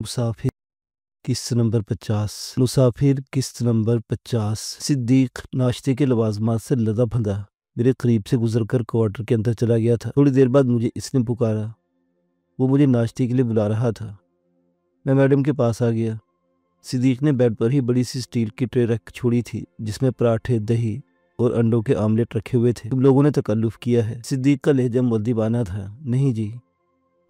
मुसाफिर किस्त नंबर 50। मुसाफिर किस्त नंबर 50। सिद्दीक नाश्ते के लवाजमात से लदा फंदा मेरे करीब से गुजरकर क्वार्टर के अंदर चला गया था। थोड़ी देर बाद मुझे इसने पुकारा। वो मुझे नाश्ते के लिए बुला रहा था। मैं मैडम के पास आ गया। सिद्दीक ने बेड पर ही बड़ी सी स्टील की ट्रे रख छोड़ी थी जिसमें पराठे, दही और अंडों के आमलेट रखे हुए थे। तुम लोगों ने तकल्लुफ किया है। सिद्दीक का लहजा मुद्दीबाना था। नहीं जी,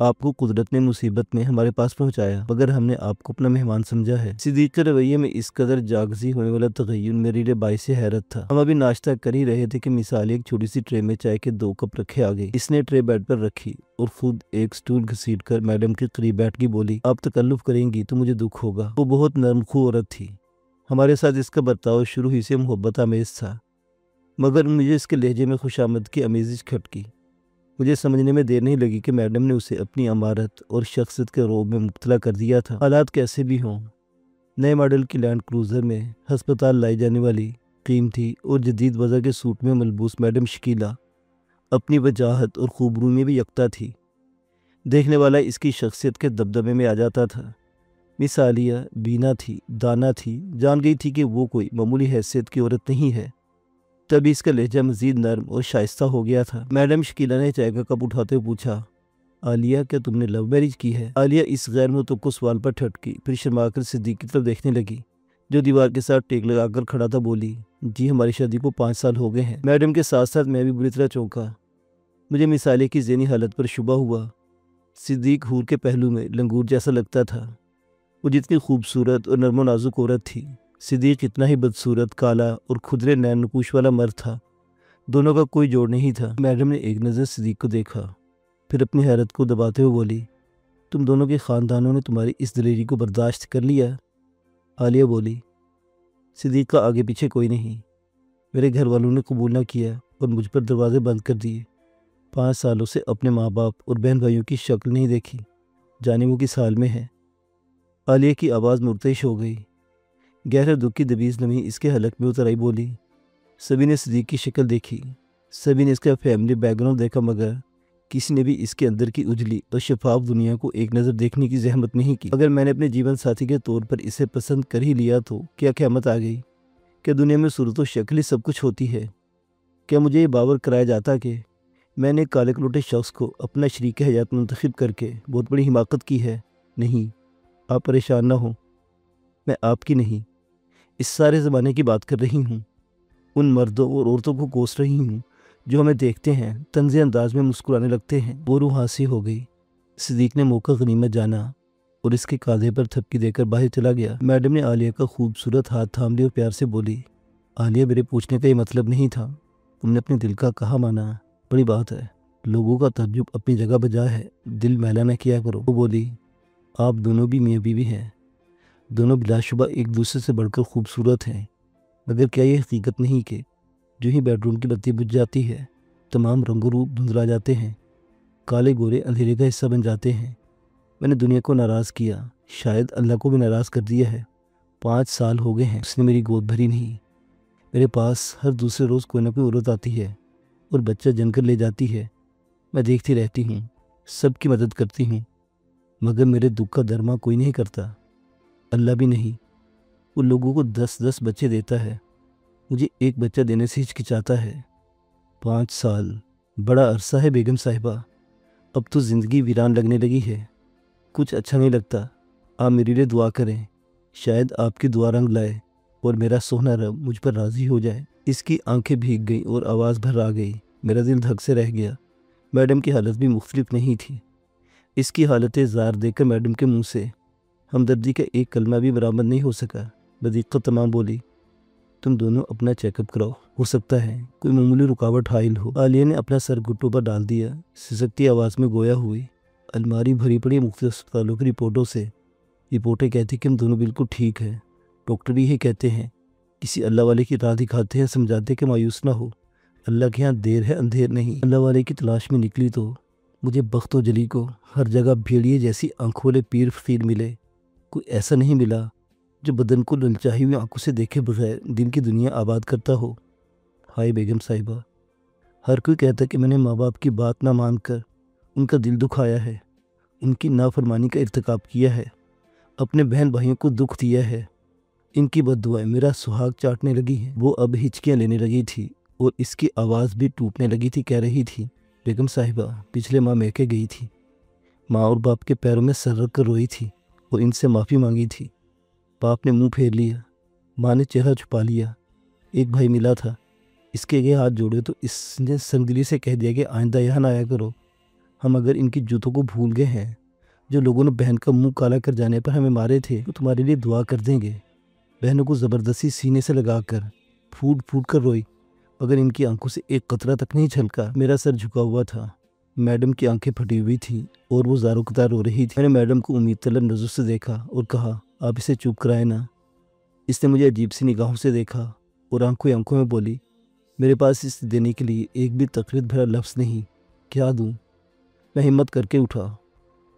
आपको कुदरत ने मुसीबत में हमारे पास पहुंचाया, मगर हमने आपको अपना मेहमान समझा है। सिद्दीक के रवैये में इस कदर जागजी होने वाला तगय्युर मेरे लिए बाइस हैरत था। हम अभी नाश्ता कर ही रहे थे कि मिसाली एक छोटी सी ट्रे में चाय के 2 कप रखे आ गई। इसने ट्रे बेड पर रखी और खुद एक स्टूल घसीट कर मैडम के करीब बैठ के बोली, आप तकल्लुफ करेंगी तो मुझे दुख होगा। वो बहुत नरमखू औरत थी। हमारे साथ इसका बर्ताव शुरू ही से मोहब्बत आमेज था, मगर मुझे इसके लहजे में खुशामद की अमेजिश खटकी। मुझे समझने में देर नहीं लगी कि मैडम ने उसे अपनी अमारत और शख्सियत के रोब में मुब्तला कर दिया था। हालात कैसे भी हों, नए मॉडल की लैंड क्रूज़र में हस्पताल लाई जाने वाली कीमती और जदीद वज़ा के सूट में मलबूस मैडम शकीला अपनी वजाहत और खूबरू में भी यकता थी। देखने वाला इसकी शख्सियत के दबदबे में आ जाता था। मिस आलिया बीना थी, दाना थी, जान गई थी कि वो कोई मामूली हैसियत की औरत नहीं है। तभी इसका लहजा मजीद नर्म और शाइस्ता हो गया था। मैडम शकीला ने चाय का कप उठाते हुए पूछा, आलिया क्या तुमने लव मैरिज की है? आलिया इस गैर मुतवक्को सवाल पर ठटकी, फिर शर्माकर सिद्दीक की तरफ देखने लगी जो दीवार के साथ टेक लगाकर खड़ा था। बोली, जी हमारी शादी को 5 साल हो गए हैं। मैडम के साथ साथ मैं भी बुरी तरह चौंका। मुझे मिस आलिया की ज़हनी हालत पर शुबा हुआ। सिद्दीक हूर के पहलू में लंगूर जैसा लगता था। वो जितनी खूबसूरत और नर्मो नाजुक औरत थी, सिद्दीक इतना ही बदसूरत, काला और खुदरे नैन नकुश वाला मर्द था। दोनों का कोई जोड़ नहीं था। मैडम ने एक नज़र सिद्दीक को देखा, फिर अपनी हैरत को दबाते हुए बोली, तुम दोनों के ख़ानदानों ने तुम्हारी इस दिलेरी को बर्दाश्त कर लिया? आलिया बोली, सिद्दीक का आगे पीछे कोई नहीं। मेरे घर वालों ने कबूल ना किया और मुझ पर दरवाजे बंद कर दिए। 5 सालों से अपने माँ बाप और बहन भाइयों की शक्ल नहीं देखी, जाने वो किस हाल में है। आलिया की आवाज़ मुर्तइश हो गई। गहरे दुख की दबीज नमी इसके हलक में उतर आई। बोली, सभी ने सिद्दीक की शक्ल देखी, सभी ने इसका फैमिली बैकग्राउंड देखा, मगर किसी ने भी इसके अंदर की उजली और शफाफ दुनिया को एक नज़र देखने की जहमत नहीं की। अगर मैंने अपने जीवन साथी के तौर पर इसे पसंद कर ही लिया तो क्या क़यामत आ गई? क्या दुनिया में सूरत व शक्ल ही सब कुछ होती है? क्या मुझे ये बावर कराया जाता कि मैंने एक काले कलोटे शख्स को अपना शरीक हयात मुंतखब करके बहुत बड़ी हिमाकत की है? नहीं, आप परेशान ना हो, मैं आपकी नहीं, इस सारे ज़माने की बात कर रही हूँ। उन मर्दों और औरतों को कोस रही हूँ जो हमें देखते हैं तंज़े अंदाज में मुस्कुराने लगते हैं। वो रूह हासी हो गई। सिद्दीक ने मौका गनीमत जाना और इसके कांधे पर थपकी देकर बाहर चला गया। मैडम ने आलिया का खूबसूरत हाथ थाम लिया और प्यार से बोली, आलिया मेरे पूछने का ये मतलब नहीं था, तुमने अपने दिल का कहा माना, बड़ी बात है। लोगों का तजुब अपनी जगह बजा है, दिल मैला न किया करो। वो बोली, आप दोनों भी मियाँ बीवी हैं, दोनों बिलाशुबा एक दूसरे से बढ़कर खूबसूरत हैं, मगर क्या ये हकीकत नहीं कि जो ही बेडरूम की बत्ती बुझ जाती है तमाम रंगो रूप धुंधला जाते हैं, काले गोरे अंधेरे का हिस्सा बन जाते हैं। मैंने दुनिया को नाराज़ किया, शायद अल्लाह को भी नाराज़ कर दिया है। 5 साल हो गए हैं उसने मेरी गोद भरी नहीं। मेरे पास हर दूसरे रोज़ कोई ना कोई औरत आती है और बच्चा जनकर ले जाती है। मैं देखती रहती हूँ, सबकी मदद करती हूँ, मगर मेरे दुख का दरमा कोई नहीं करता, अल्लाह भी नहीं। वो लोगों को 10-10 बच्चे देता है, मुझे एक बच्चा देने से हिचकिचाता है। 5 साल बड़ा अरसा है बेगम साहिबा, अब तो ज़िंदगी वीरान लगने लगी है, कुछ अच्छा नहीं लगता। आप मेरे लिए दुआ करें, शायद आपकी दुआ रंग लाए और मेरा सोहना रब मुझ पर राज़ी हो जाए। इसकी आंखें भीग गईं और आवाज़ भर आ गई। मेरा दिल धक से रह गया। मैडम की हालत भी मुख्तलिफ नहीं थी। इसकी हालत ज़ार देखकर मैडम के मुँह से हमदर्दी का एक कलमा भी बरामद नहीं हो सका। बदीक़त तमाम बोली, तुम दोनों अपना चेकअप कराओ, हो सकता है कोई मामूली रुकावट हाइल हो। आलिया ने अपना सर घुटनों पर डाल दिया, सिसकती आवाज़ में गोया हुई। अलमारी भरी पड़ी मुख्तलिफ अस्पतालों की रिपोर्टों से। रिपोर्टें कहती कि हम दोनों बिल्कुल ठीक हैं। डॉक्टर भी यही कहते हैं, किसी अल्लाह वाले की राह दिखाते हैं, समझाते कि मायूस ना हो, अल्लाह के यहाँ देर है अंधेर नहीं। अल्लाह वाले की तलाश में निकली तो मुझे बख्त व जली को हर जगह भेड़िए जैसी आंखों वाले पीर फकीर मिले। कोई ऐसा नहीं मिला जो बदन को ललचाई हुई आंखों से देखे बगैर दिल की दुनिया आबाद करता हो। हाय बेगम साहिबा, हर कोई कहता कि मैंने माँ बाप की बात ना मानकर उनका दिल दुखाया है, उनकी नाफरमानी का इर्तिकाब किया है, अपने बहन भाइयों को दुख दिया है। इनकी बद्दुआएं मेरा सुहाग चाटने लगी हैं। वो अब हिचकियाँ लेने लगी थी और इसकी आवाज़ भी टूटने लगी थी। कह रही थी, बेगम साहिबा पिछले माह मैके गई थी। माँ और बाप के पैरों में सर रख कर रोई थी और इनसे माफ़ी मांगी थी। बाप ने मुंह फेर लिया, माँ ने चेहरा छुपा लिया। एक भाई मिला था, इसके आगे हाथ जोड़े तो इसने संगदिली से कह दिया कि आइंदा यहाँ ना आया करो। हम अगर इनकी जूतों को भूल गए हैं, जो लोगों ने बहन का मुंह काला कर जाने पर हमें मारे थे, तो तुम्हारे लिए दुआ कर देंगे। बहनों को ज़बरदस्ती सीने से लगाकर फूट फूट कर रोई, मगर इनकी आंखों से एक कतरा तक नहीं छलका। मेरा सर झुका हुआ था। मैडम की आंखें फटी हुई थी और वो ज़ारो-कतार रो रही थी। मैंने मैडम को उम्मीद तलब नज़र से देखा और कहा, आप इसे चुप कराए ना। इसने मुझे अजीब सी निगाहों से देखा और आंखों आंखों में बोली, मेरे पास इसे देने के लिए एक भी तकरीर भरा लफ्ज़ नहीं, क्या दूँ। मैं हिम्मत करके उठा,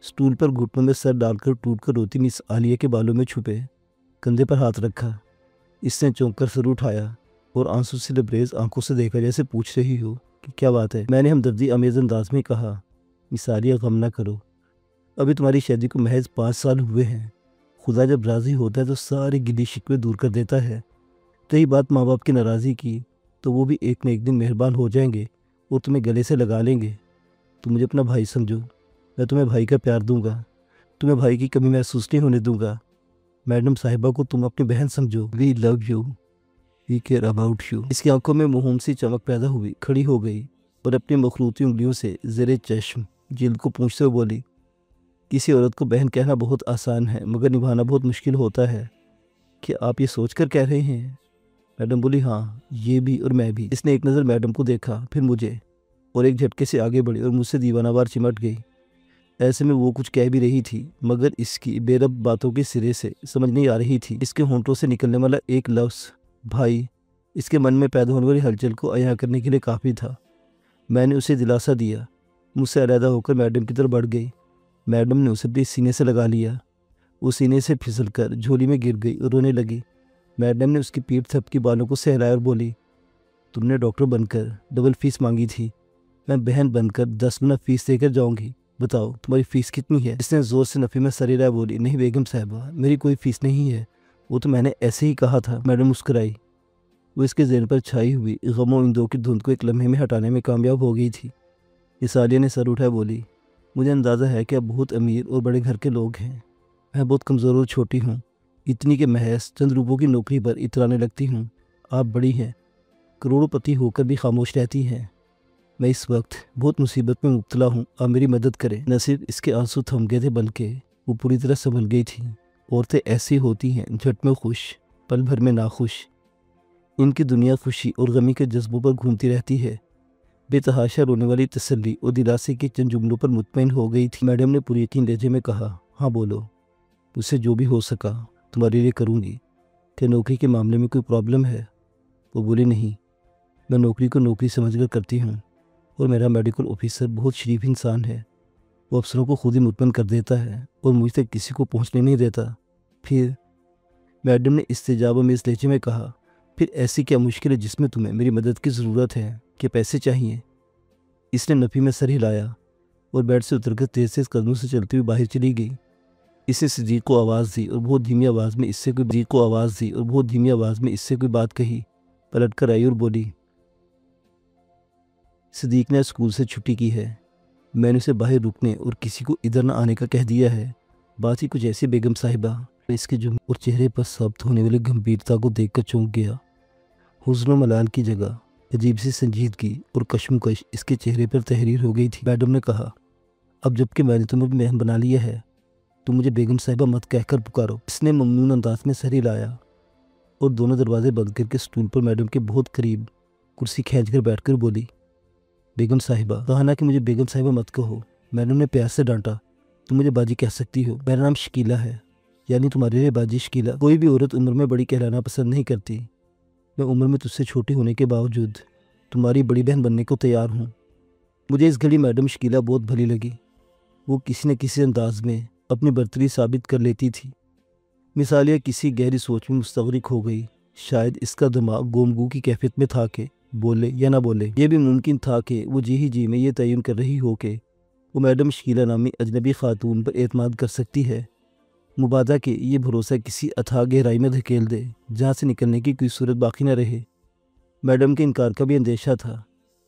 स्टूल पर घुटनों में सर डालकर टूट कर रोती मिस आलिया के बालों में छुपे कंधे पर हाथ रखा। इसने चौंक कर सर उठाया और आंसू से लबरेज आंखों से देखा, जैसे पूछ रही हो कि क्या बात है। मैंने हमदर्दी अमेज़ अंदाज में कहा, मिस आलिया गम ना करो, अभी तुम्हारी शादी को महज 5 साल हुए हैं। खुदा जब राज़ी होता है तो सारे गिले शिकवे दूर कर देता है। रही बात माँ बाप की नाराज़ी की, तो वो भी एक न एक दिन मेहरबान हो जाएंगे और तुम्हें गले से लगा लेंगे। तुम मुझे अपना भाई समझो, मैं तुम्हें भाई का प्यार दूंगा, तुम्हें भाई की कमी महसूस नहीं होने दूंगा। मैडम साहिबा को तुम अपनी बहन समझो। We love you, we care about you. इसकी आंखों में मोहम सी चमक पैदा हुई, खड़ी हो गई और अपनी मखरूती उंगलियों से ज़ेरे चश्म जिल्द को पूंछते हुए बोली, किसी औरत को बहन कहना बहुत आसान है, मगर निभाना बहुत मुश्किल होता है। क्या आप ये सोच कर कह रहे हैं? मैडम बोली, हाँ, ये भी और मैं भी। इसने एक नज़र मैडम को देखा, फिर मुझे, और एक झटके से आगे बढ़ी और मुझसे दीवानावार चिमट गई। ऐसे में वो कुछ कह भी रही थी, मगर इसकी बेरब बातों के सिरे से समझ नहीं आ रही थी। इसके होंठों से निकलने वाला एक लफ्ज़ भाई इसके मन में पैदा होने वाली हलचल को अया करने के लिए काफ़ी था। मैंने उसे दिलासा दिया, मुझसे अलहदा होकर मैडम की तरफ बढ़ गई। मैडम ने उसे अपने सीने से लगा लिया। वो सीने से फिसल कर झोली में गिर गई और रोने लगी। मैडम ने उसकी पीठ थपकी, बालों को सहलाया और बोली, तुमने डॉक्टर बनकर डबल फीस मांगी थी, मैं बहन बनकर 10 गुना फीस देकर जाऊंगी। बताओ तुम्हारी फ़ीस कितनी है? इसने ज़ोर से नफ़ी में सर हिलाया, बोली, नहीं बेगम साहिबा, मेरी कोई फ़ीस नहीं है, वो तो मैंने ऐसे ही कहा था। मैडम मुस्कुराई। वो इसके ज़हन पर छाई हुई गमों इंदों की धुंध को एक लम्हे में हटाने में कामयाब हो गई थी। इसालिया ने सर उठाया, बोली, मुझे अंदाज़ा है कि आप बहुत अमीर और बड़े घर के लोग हैं। मैं बहुत कमज़ोर और छोटी हूँ, इतनी के महज चंद रुपयों की नौकरी पर इतराने लगती हूँ। आप बड़ी हैं, करोड़पति होकर भी खामोश रहती हैं। मैं इस वक्त बहुत मुसीबत में मुब्तला हूँ, आप मेरी मदद करें। न सिर्फ इसके आंसू थम गए थे, बल्कि वो पूरी तरह संभल गई थी। औरतें ऐसी होती हैं, झट में खुश, पल भर में नाखुश। इनकी दुनिया खुशी और गमी के जज्बों पर घूमती रहती है। बेतहाशा रोने वाली तसल्ली और दिलासे के चंद जुमलों पर मुतमईन हो गई थी। मैडम ने पूरी यकीन लहजे में कहा, हाँ बोलो, मुझसे जो भी हो सका तुम्हारे लिए करूँगी। क्या नौकरी के मामले में कोई प्रॉब्लम है? वो बोली, नहीं, मैं नौकरी को नौकरी समझकर करती हूँ और मेरा मेडिकल ऑफिसर बहुत शरीफ इंसान है। वो अफसरों को खुद ही मुतमईन कर देता है और मुझ तक किसी को पहुँचने नहीं देता। फिर मैडम ने इस्तेजाब में इस लहजे में कहा, फिर ऐसी क्या मुश्किल है जिसमें तुम्हें मेरी मदद की ज़रूरत है? कि पैसे चाहिए? इसने नफ़ी में सर हिलाया और बेड से उतरकर तेज़ तेज़ कदमों से चलती हुई बाहर चली गई। इसने सिद्दीक को आवाज़ दी और बहुत धीमी आवाज़ में इससे कोई बात कही। पलट कर आई और बोली, सिद्दीक ने स्कूल से छुट्टी की है, मैंने उसे बाहर रुकने और किसी को इधर न आने का कह दिया है। बात ही कुछ ऐसी बेगम साहिबा। इसके जुम्मन और चेहरे पर साबित होने वाली गंभीरता को देखकर चौंक गया। हुज़्न व मलाल की जगह अजीब सी संजीदगी और कशमकश इसके चेहरे पर तहरीर हो गई थी। मैडम ने कहा, अब जबकि मैंने तुम्हें बहन बना लिया है, तो मुझे बेगम साहिबा मत कहकर पुकारो। इसने ममनून अंदाज में सर हिलाया और दोनों दरवाजे बंद करके स्टूल पर मैडम के बहुत करीब कुर्सी खींचकर बैठकर बोली, बेगम साहिबा, कहा ना कि मुझे बेगम साहिबा मत कहो। मैडम ने प्यार से डांटा, तुम मुझे बाजी कह सकती हो, मेरा नाम शकीला है, यानी तुम्हारे लिए बाजी शकीला। कोई भी औरत उम्र में बड़ी कहलाना पसंद नहीं करती। मैं उम्र में तुझसे छोटी होने के बावजूद तुम्हारी बड़ी बहन बनने को तैयार हूँ। मुझे इस घड़ी मैडम शकीला बहुत भली लगी। वो किसी न किसी अंदाज में अपनी बर्तरी साबित कर लेती थी। मिसालिया किसी गहरी सोच में मुस्तग़रिक हो गई। शायद इसका दिमाग गोमगू की कैफियत में था कि बोले या ना बोले। यह भी मुमकिन था कि वो जी ही जी में ये तयन कर रही हो कि वो मैडम शकीला नामी अजनबी खातून पर एतमाद कर सकती है। मुबादा के ये भरोसा किसी अथाह गहराई में धकेल दे जहाँ से निकलने की कोई सूरत बाकी न रहे। मैडम के इनकार का भी अंदेशा था।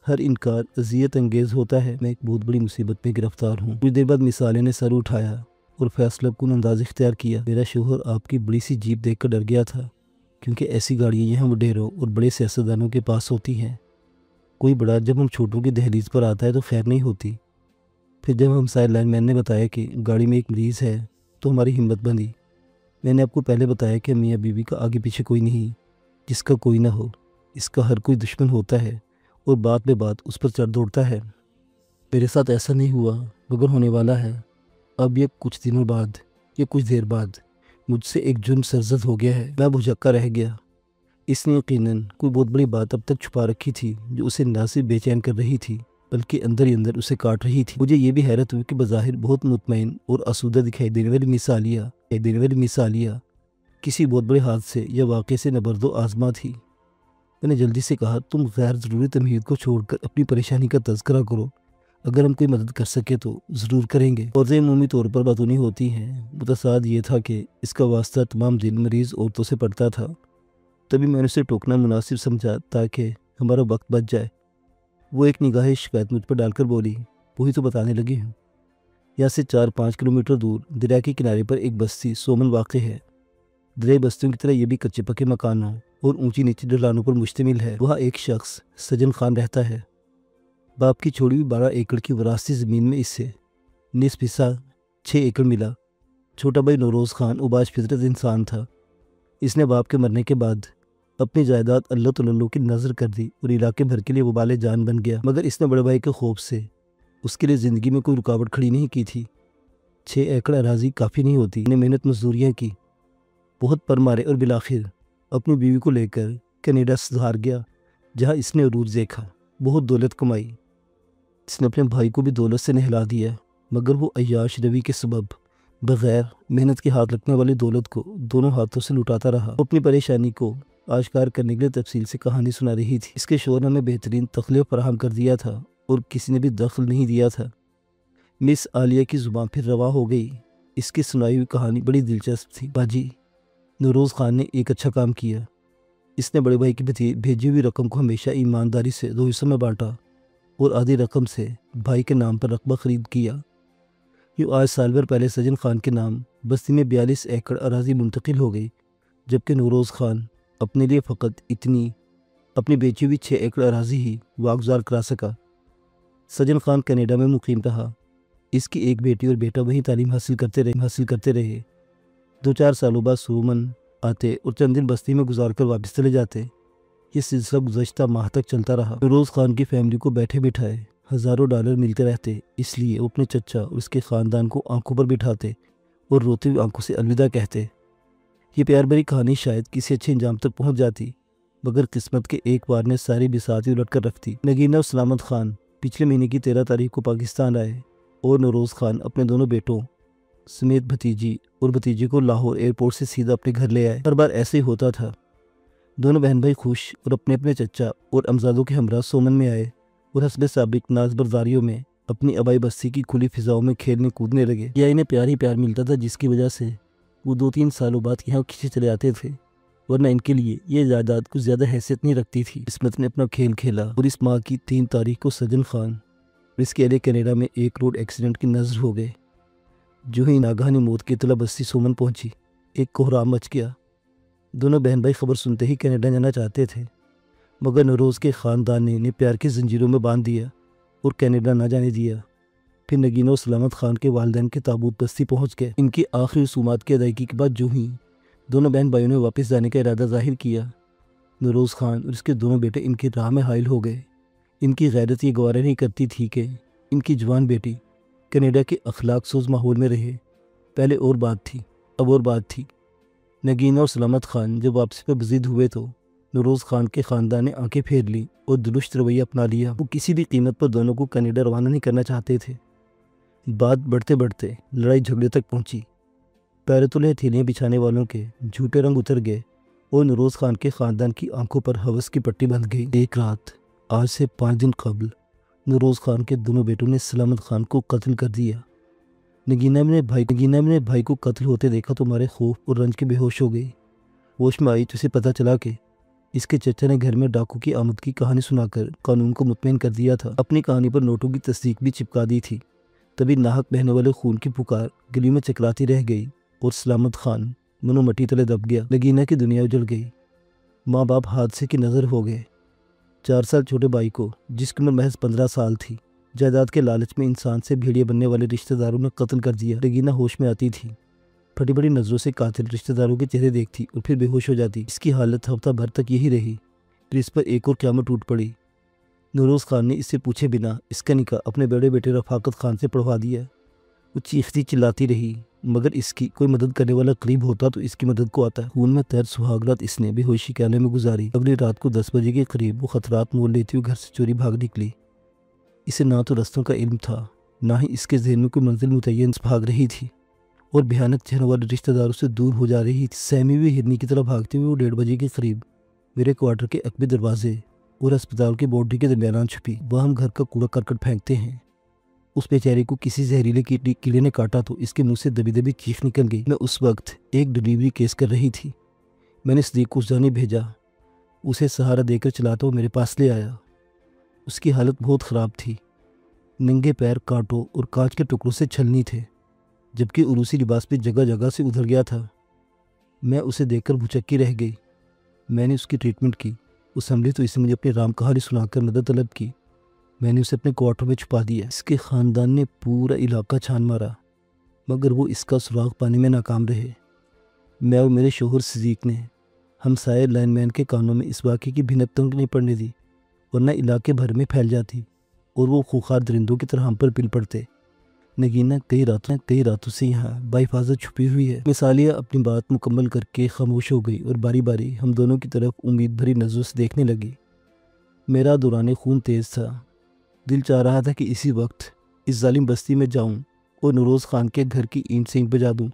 हर इनकार अजियत अंगेज होता है। मैं एक बहुत बड़ी मुसीबत में गिरफ्तार हूँ। कुछ देर बाद मिसाले ने सर उठाया और फैसला कुन अंदाज इख्तियार किया। मेरा शोहर आपकी बड़ी सी जीप देखकर डर गया था, क्योंकि ऐसी गाड़ियाँ यहाँ वडेरों और बड़े सियासतदानों के पास होती हैं। कोई बड़ा जब हम छोटों की दहलीज पर आता है तो खैर नहीं होती। फिर जब हम साइड लाइन ने बताया कि गाड़ी में एक मरीज़ है तो हमारी हिम्मत बंधी। मैंने आपको पहले बताया कि मियाँ बीवी का आगे पीछे कोई नहीं, जिसका कोई ना हो। इसका हर कोई दुश्मन होता है और बात में बात उस पर चढ़ दौड़ता है। मेरे साथ ऐसा नहीं हुआ, मगर होने वाला है। अब ये कुछ दिनों बाद, ये कुछ देर बाद मुझसे एक जुर्म सरजद हो गया है। मैं भुजक्का रह गया। इसने यकीनन कोई बहुत बड़ी बात अब तक छुपा रखी थी, जो उसे ना सिर्फ बेचैन कर रही थी बल्कि अंदर ही अंदर उसे काट रही थी। मुझे ये भी हैरत हुई कि बज़ाहिर बहुत मुतमईन और आसूदा दिखाई देने वाली मिसालिया किसी बहुत बड़े हादसे या वाक़े से नबर्दो आज़मा थी। मैंने जल्दी से कहा, तुम गैर ज़रूरी तमहीद को छोड़कर अपनी परेशानी का तज़किरा करो। अगर हम कोई मदद कर सके तो ज़रूर करेंगे। और अमूमी तौर पर बातूनी होती हैं। मुतसाद ये था कि इसका वास्ता तमाम दिन मरीज़ औरतों से पड़ता था। तभी मैंने उसे टोकना मुनासिब समझा ताकि हमारा वक्त बच जाए। वो एक निगाह शिकायत मुझ पर डालकर बोली, वही तो बताने लगी हूँ। यहाँ से 4-5 किलोमीटर दूर दरिया के किनारे पर एक बस्ती सोमन वाक़ है। दरिया बस्तियों की तरह ये भी कच्चे पक्के मकानों और ऊंची नीची ढलानों पर मुश्तमिल है। वहाँ एक शख्स सजन खान रहता है। बाप की छोड़ी हुई 12 एकड़ की वरासती ज़मीन में इससे निस्फ हिस्सा 6 एकड़ मिला। छोटा भाई नौरोज़ खान उबाश फितरत इंसान था। इसने बाप के मरने के बाद अपनी जायदाद अल्लाह तआला की नज़र कर दी और इलाके भर के लिए वबाले जान बन गया। मगर इसने बड़े भाई के खौफ से उसके लिए ज़िंदगी में कोई रुकावट खड़ी नहीं की थी। 6 एकड़ अराजी काफ़ी नहीं होती। मैंने मेहनत मजदूरियाँ की, बहुत पर मारे और बिलाखिर अपनी बीवी को लेकर कनाडा सुधार गया, जहाँ इसने अरूज देखा। बहुत दौलत कमाई। इसने अपने भाई को भी दौलत से नहला दिया, मगर वो अय्याश रवि के सबब बग़ैर मेहनत के हाथ रखने वाली दौलत को दोनों हाथों से लुटाता रहा। वो अपनी परेशानी को आश्कार करने के लिए तफसील से कहानी सुना रही थी। इसके शोर ने हमें बेहतरीन तखलिया फराहम कर दिया था और किसी ने भी दखल नहीं दिया था। मिस आलिया की ज़ुबान फिर रवा हो गई। इसकी सुनाई हुई कहानी बड़ी दिलचस्प थी। बाजी, नौरोज़ खान ने एक अच्छा काम किया। इसने बड़े भाई की भेजी हुई रकम को हमेशा ईमानदारी से 2 हिस्सों में बांटा और आधी रकम से भाई के नाम पर रकबा खरीद किया। यूँ आज साल भर पहले सजन खान के नाम बस्ती में 42 एकड़ अराजी मुंतकिल हो गई, जबकि नौरोज़ खान अपने लिए फ़कत इतनी अपनी बेची हुई 6 एकड़ अराजी ही वागुज़ार करा सका। सजन खान कनाडा में मुकीम रहा। इसकी एक बेटी और बेटा वहीं तालीम हासिल करते रहे। 2-4 सालों बाद सोमन आते और चंद दिन बस्ती में गुजार कर वापस चले जाते। ये सिलसिला गुज़श्ता माह तक चलता रहा। नौरोज़ खान की फैमिली को बैठे बिठाए हज़ारों डॉलर मिलते रहते, इसलिए वो अपने चचा और उसके ख़ानदान को आंखों पर बिठाते और रोती हुई आंखों से अलविदा कहते। ये प्यार भरी कहानी शायद किसी अच्छे इंजाम तक पहुंच जाती, मगर किस्मत के एक बार ने सारी बिसाती उलट कर रख दी। नगीना और सलामत खान पिछले महीने की 13 तारीख को पाकिस्तान आए और नौरोज़ खान अपने दोनों बेटों समेत भतीजी और भतीजे को लाहौर एयरपोर्ट से सीधा अपने घर ले आए। हर बार ऐसे ही होता था। दोनों बहन भाई खुश और अपने अपने चचा और अमजादों के हमरा सोमन में आए और हस्ब साबिक नाज बरदारियों में अपनी आबाई बस्ती की खुली फिजाओं में खेलने कूदने लगे। या इन्हें प्यार ही प्यार मिलता था, जिसकी वजह से वो 2-3 सालों बाद यहाँ खींचे चले आते थे, वरना इनके लिए ये जायदाद कुछ ज़्यादा हैसियत नहीं रखती थी। किस्मत ने अपना खेल खेला और इस माह की 3 तारीख को सजन खान और इसके अहले कनाडा में एक रोड एक्सीडेंट की नज़र हो गए। जो ही नागहानी मौत की इतला बस्ती सोमन पहुंची, एक कोहराम मच गया। दोनों बहन भाई खबर सुनते ही कनाडा जाना चाहते थे, मगर नौरोज़ के ख़ानदान ने इन्हें प्यार की जंजीरों में बांध दिया और कनाडा ना जाने दिया। फिर नगीना और सलामत खान के वालिदैन के ताबूत बस्ती पहुँच गए। इनकी आखिरी रसूमात की अदायगी के बाद जो ही दोनों बहन भाइयों ने वापस जाने का इरादा जाहिर किया, नौरोज़ खान और इसके दोनों बेटे इनकी राह में हाइल हो गए। इनकी गैरत ये गवारा नहीं करती थी कि इनकी जवान बेटी कनाडा के अखलाक सोज माहौल में रहे। पहले और बात थी, अब और बात थी। नगीना और सलामत खान जब वापसी पर बजीद हुए तो नौरोज़ खान के ख़ानदान ने आंखें फेर ली और दुरुस्त रवैया अपना लिया। वो किसी भी कीमत पर दोनों को कनाडा रवाना नहीं करना चाहते थे। बात बढ़ते बढ़ते लड़ाई झगड़े तक पहुंची। पैरों तले हथेलियाँ बिछाने वालों के झूठे रंग उतर गए और नौरोज़ खान के ख़ानदान की आंखों पर हवस की पट्टी बंध गई। एक रात, आज से 5 दिन कबल, नौरोज़ खान के दोनों बेटों ने सलामत खान को कत्ल कर दिया। नगीना ने अपने भाई को कत्ल होते देखा तो हमारे खौफ और रंज के बेहोश हो गई। होश में आई तो इसे पता चला कि इसके चचा ने घर में डाकू की आमद की कहानी सुनाकर कानून को मुतमईन कर दिया था। अपनी कहानी पर नोटों की तस्दीक भी चिपका दी थी। तभी नाहक बहने वाले खून की पुकार गली में चकराती रह गई और सलामत खान मनो मट्टी तले दब गया। नगीना की दुनिया उजड़ गई। माँ बाप हादसे की नज़र हो गए। 4 साल छोटे भाई को, जिसकी उम्र महज 15 साल थी, जायदाद के लालच में इंसान से भेड़िए बनने वाले रिश्तेदारों ने कत्ल कर दिया। नगीना होश में आती थी, फटी बड़ी नज़रों से कातिल रिश्तेदारों के चेहरे देखती और फिर बेहोश हो जाती। इसकी हालत हफ्ता भर तक यही रही। फिर इस पर एक और क़यामत टूट पड़ी। नूरोज़ खान ने इससे पूछे बिना इसका निकाह अपने बड़े बेटे रफ़ाकत खान से पढ़वा दिया। वो चीखती चिल्लाती रही, मगर इसकी कोई मदद करने वाला करीब होता तो इसकी मदद को आता। खून में तैर सुहागरात इसने बेहोशी के आलम में गुजारी। अगली रात को 10 बजे के करीब वो खतरात मोल लेती हुई घर से चोरी भाग निकली। इसे ना तो रास्तों का इल्म था, ना ही इसके ज़हन में कोई मंजिल मुतय्यन। भाग रही थी और भयानक चेहरों वाले रिश्तेदारों से दूर हो जा रही थी। सहमी हुई हिरनी की तरह भागते हुए वो 1:30 बजे के करीब मेरे क्वार्टर के अकबी दरवाजे और अस्पताल की बाउंड्री के दरमियान छुपी। वह हम घर का कूड़ा करकट फेंकते हैं। उस बेचारे को किसी जहरीले कीड़े ने काटा तो इसके मुंह से दबी दबी चीख निकल गई। मैं उस वक्त एक डिलीवरी केस कर रही थी। मैंने सदीक को उस जाने भेजा। उसे सहारा देकर चलाता वो मेरे पास ले आया। उसकी हालत बहुत ख़राब थी। नंगे पैर कांटों और कांच के टुकड़ों से छलनी थे, जबकि उरूसी लिबास भी जगह जगह से उधर गया था। मैं उसे देखकर भुचक्की रह गई। मैंने उसकी ट्रीटमेंट की। वो संभली तो इसे मुझे अपनी राम कहानी सुनाकर मदद तलब की। मैंने उसे अपने क्वार्टर में छुपा दिया। इसके ख़ानदान ने पूरा इलाका छान मारा, मगर वो इसका सुराग पाने में नाकाम रहे। मैं और मेरे शोहर सदीक ने हमसाये लाइनमैन के कानों में इस वाक़े की भिनक तक नहीं पड़ने दी, वरना इलाके भर में फैल जाती और वो खूंखार दरिंदों की तरह हम पर पिल पड़ते। नगीना कई रातों से यहाँ बाहिफाजत छुपी हुई है। मिसालिया अपनी बात मुकम्मल करके खामोश हो गई और बारी बारी हम दोनों की तरफ उम्मीद भरी नज़रों से देखने लगी। मेरा दौरान खून तेज़ था। दिल चाह रहा था कि इसी वक्त इस जालिम बस्ती में जाऊं और नूरोज़ खान के घर की ईंट से ईंट बजा दूं,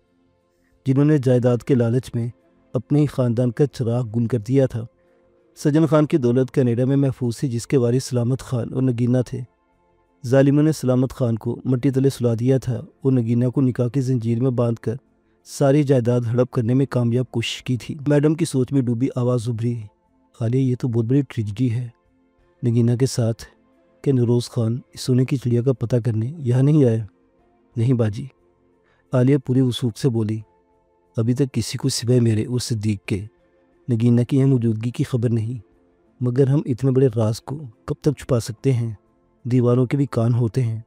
जिन्होंने जायदाद के लालच में अपने ही ख़ानदान का चिराग गुम कर दिया था। सजन खान की दौलत कनाडा में महफूज थी, जिसके वारिस सलामत खान और नगीना थे। जालिमों ने सलामत खान को मट्टी तले सुला दिया था और नगीना को निकाह की जंजीर में बांधकर सारी जायदाद हड़प करने में कामयाब कोशिश की थी। मैडम की सोच में डूबी आवाज़ उभरी, खालिया ये तो बहुत बड़ी ट्रेजेडी है। नगीना के साथ कि नूरोज़ खान इस सोने की चिड़िया का पता करने यहाँ नहीं आया। नहीं बाजी, आलिया पूरी वसूख से बोली, अभी तक किसी को सिवाय मेरे और सिद्दीक के नगीना की यहाँ मौजूदगी की खबर नहीं, मगर हम इतने बड़े राज को कब तक छुपा सकते हैं। दीवारों के भी कान होते हैं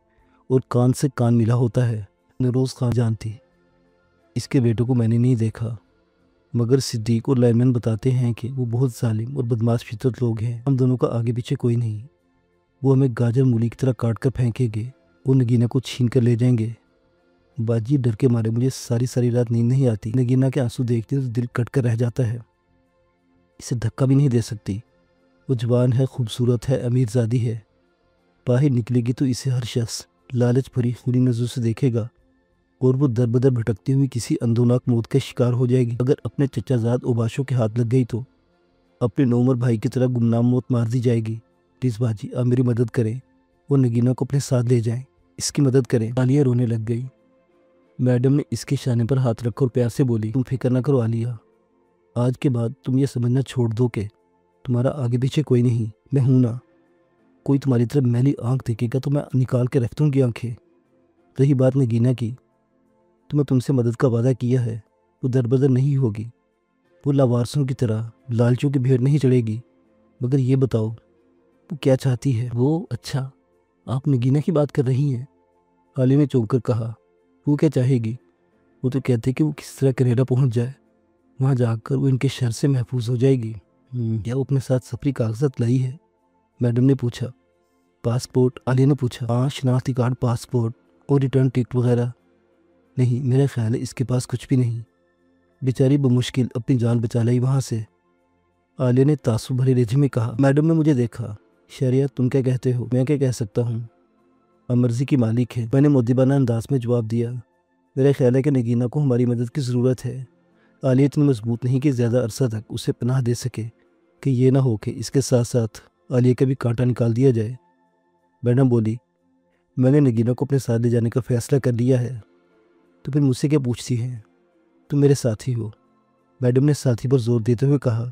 और कान से कान मिला होता है। नूरोज़ खान जानती, इसके बेटों को मैंने नहीं देखा, मगर सिद्दीक और लाइनमैन बताते हैं कि वो बहुत जालिम और बदमाश फितरत लोग हैं। हम दोनों का आगे पीछे कोई नहीं। वो हमें गाजर मूली की तरह काट कर फेंकेंगे और नगीना को छीन कर ले जाएंगे। बाजी डर के मारे मुझे सारी रात नींद नहीं आती। नगीना के आंसू देखते तो दिल कट कर रह जाता है। इसे धक्का भी नहीं दे सकती। वो जवान है, खूबसूरत है, अमीरजादी है। बाहर निकलेगी तो इसे हर शख्स लालच भरी खुली नज़रों से देखेगा और वो दर बदर भटकती हुई किसी अंदोनाक मौत का शिकार हो जाएगी। अगर अपने चचाजाद उबाशों के हाथ लग गई तो अपने नौमर भाई की तरह गुमनाम मौत मार दी जाएगी। प्लीज़ बाजी, आप मेरी मदद करें और नगीना को अपने साथ ले जाएं। इसकी मदद करें। आलिया रोने लग गई। मैडम ने इसके शाने पर हाथ रखा और प्यार से बोली, तुम फिक्र न करो आलिया, आज के बाद तुम ये समझना छोड़ दो कि तुम्हारा आगे पीछे कोई नहीं। मैं हूं ना। कोई तुम्हारी तरफ मैली आंख देखेगा तो मैं निकाल के रख दूंगी आंखें। रही बात नगीना की, तो मैं तुमसे मदद का वादा किया है, वो दरबदर नहीं होगी। वो लावारसों की तरह लालचों की भीड़ नहीं चढ़ेगी। मगर ये बताओ वो क्या चाहती है? वो अच्छा, आप नगीना की बात कर रही हैं? आलिया ने चौंक कर कहा, वो क्या चाहेगी? वो तो कहते कि वो किस तरह कनाडा पहुंच जाए, वहाँ जाकर वो इनके शर से महफूज हो जाएगी। क्या वो अपने साथ सफरी कागजात लाई है? मैडम ने पूछा। पासपोर्ट? आलिया ने पूछा। हाँ, शनाख्ती कार्ड, पासपोर्ट और रिटर्न टिकट वगैरह। नहीं, मेरा ख्याल है इसके पास कुछ भी नहीं। बेचारी बमुश्किल अपनी जान बचा लाई वहाँ से। आलिया ने तासुब भरे लहजे में कहा। मैडम ने मुझे देखा। शरिया, तुम क्या कहते हो? मैं क्या कह सकता हूँ, हम मर्जी की मालिक है। मैंने मुद्दिबाना अंदाज में जवाब दिया। मेरा ख्याल है कि नगीना को हमारी मदद की ज़रूरत है। आलिया इतनी मजबूत नहीं कि ज़्यादा अरसा तक उसे पनाह दे सके, कि ये ना हो कि इसके साथ साथ आलिया का भी कांटा निकाल दिया जाए। मैडम बोली, मैंने नगीना को अपने साथ ले जाने का फ़ैसला कर लिया है। तो फिर मुझसे क्या पूछती है? तुम मेरे साथी हो। मैडम ने साथी पर जोर देते हुए कहा।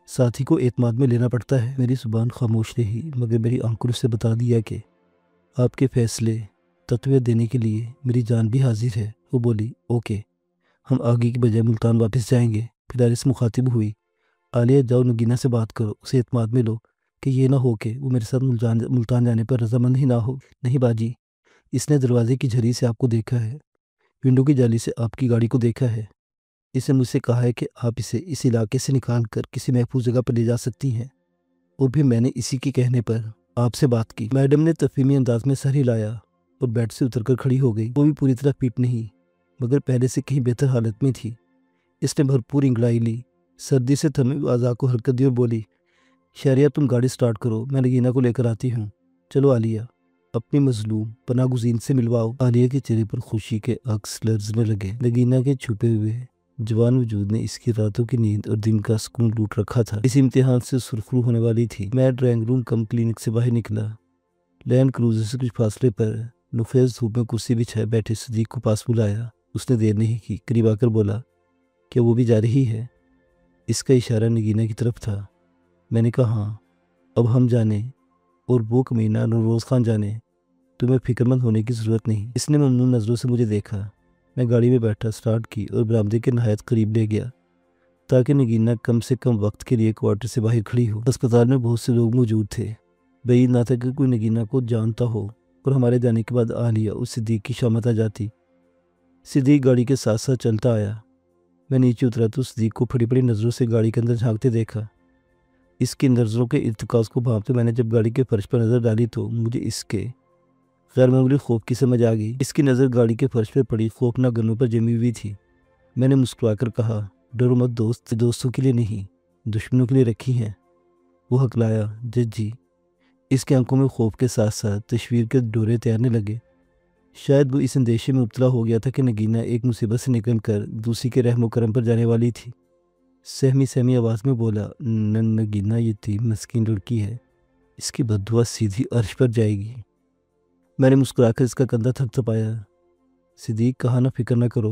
साथी को एतमाद में लेना पड़ता है। मेरी जुबान खामोश रही, मगर मेरी आंखों ने उसे बता दिया कि आपके फैसले तत्व देने के लिए मेरी जान भी हाजिर है। वो बोली, ओके, हम आगे की बजाय मुल्तान वापस जाएंगे। फिर आलिया से मुखातिब हुई, आलिया जाओ नगीना से बात करो, उसे एतमाद में लो कि ये ना हो कि वो मेरे साथ मुल्तान जाने पर रजामंद ही ना हो। नहीं बाजी, इसने दरवाजे की झरी से आपको देखा है, विंडो की जाली से आपकी गाड़ी को देखा है। इसने मुझसे कहा है कि आप इसे इस इलाके से निकाल कर किसी महफूज जगह पर ले जा सकती हैं, और फिर मैंने इसी के कहने पर आपसे बात की। मैडम ने तफहीमी अंदाज में सर हिलाया और बेड से उतरकर खड़ी हो गई। वो भी पूरी तरह फिट नहीं, मगर पहले से कहीं बेहतर हालत में थी। इसने भरपूर इंगड़ाई ली, सर्दी से थमे हुए आज़ा को हरकत दी और बोली, शहरिया तुम गाड़ी स्टार्ट करो, मैं नगीना को लेकर आती हूँ। चलो आलिया, अपनी मजलूम पनागुज़ीन से मिलवाओ। आलिया के चेहरे पर खुशी के अक्स लर्जने लगे। नगीना के छुपे हुए जवान वजूद ने इसकी रातों की नींद और दिन का सुकून लूट रखा था। इस इम्तिहान से सुरखरू होने वाली थी। मैं ड्राइंग रूम कम क्लिनिक से बाहर निकला। लैंड क्रूजर से कुछ फासले पर नुफेज धूप में कुर्सी बिछाए बैठे सदीक को पास बुलाया। उसने देर नहीं की, करीब आकर बोला, क्या वो भी जा रही है? इसका इशारा नगीना की तरफ था। मैंने कहा, हाँ, अब हम जाने और वो कमीना नौरोज़ खान जाने, तुम्हें फिक्रमंद होने की ज़रूरत नहीं। इसने ममनून नज़रों से मुझे देखा। मैं गाड़ी में बैठा, स्टार्ट की और बरामदे के नहायत करीब ले गया, ताकि नगीना कम से कम वक्त के लिए क्वार्टर से बाहर खड़ी हो। अस्पताल में बहुत से लोग मौजूद थे। बैद ना था कि कोई नगीना को जानता हो, और हमारे जाने के बाद आलिया उस सिद्दीक की शामत आ जाती। सिद्दीक गाड़ी के साथ साथ चलता आया। मैं नीचे उतरा तो सिद्दीक को फड़ी फड़ी नज़रों से गाड़ी के अंदर झांकते देखा। इसकी नज़रों के इर्तिकाज को भांपते मैंने जब गाड़ी के फर्श पर नज़र डाली तो मुझे इसके गैर मामूली खौफ की समझ आ गई। इसकी नज़र गाड़ी के फर्श पर पड़ी खौफनाक गनों पर जमी हुई थी। मैंने मुस्कुराकर कहा, डरो मत दोस्त, दोस्तों के लिए नहीं, दुश्मनों के लिए रखी हैं। वो हकलाया, जज जी। इसके आंखों में खौफ के साथ साथ तशवीर के डोरे तैरने लगे। शायद वो इस अंदेशे में मुब्तला हो गया था कि नगीना एक मुसीबत से निकल कर दूसरी के रहमो करम पर जाने वाली थी। सहमी सहमी आवाज़ में बोला, नगीना ये थी मस्कीन लड़की है, इसकी बद्दुआ सीधी अर्श पर जाएगी। मैंने मुस्कुराकर इसका कंधा थपथपाया। सिद्दीक, कहा ना, फिक्र न करो,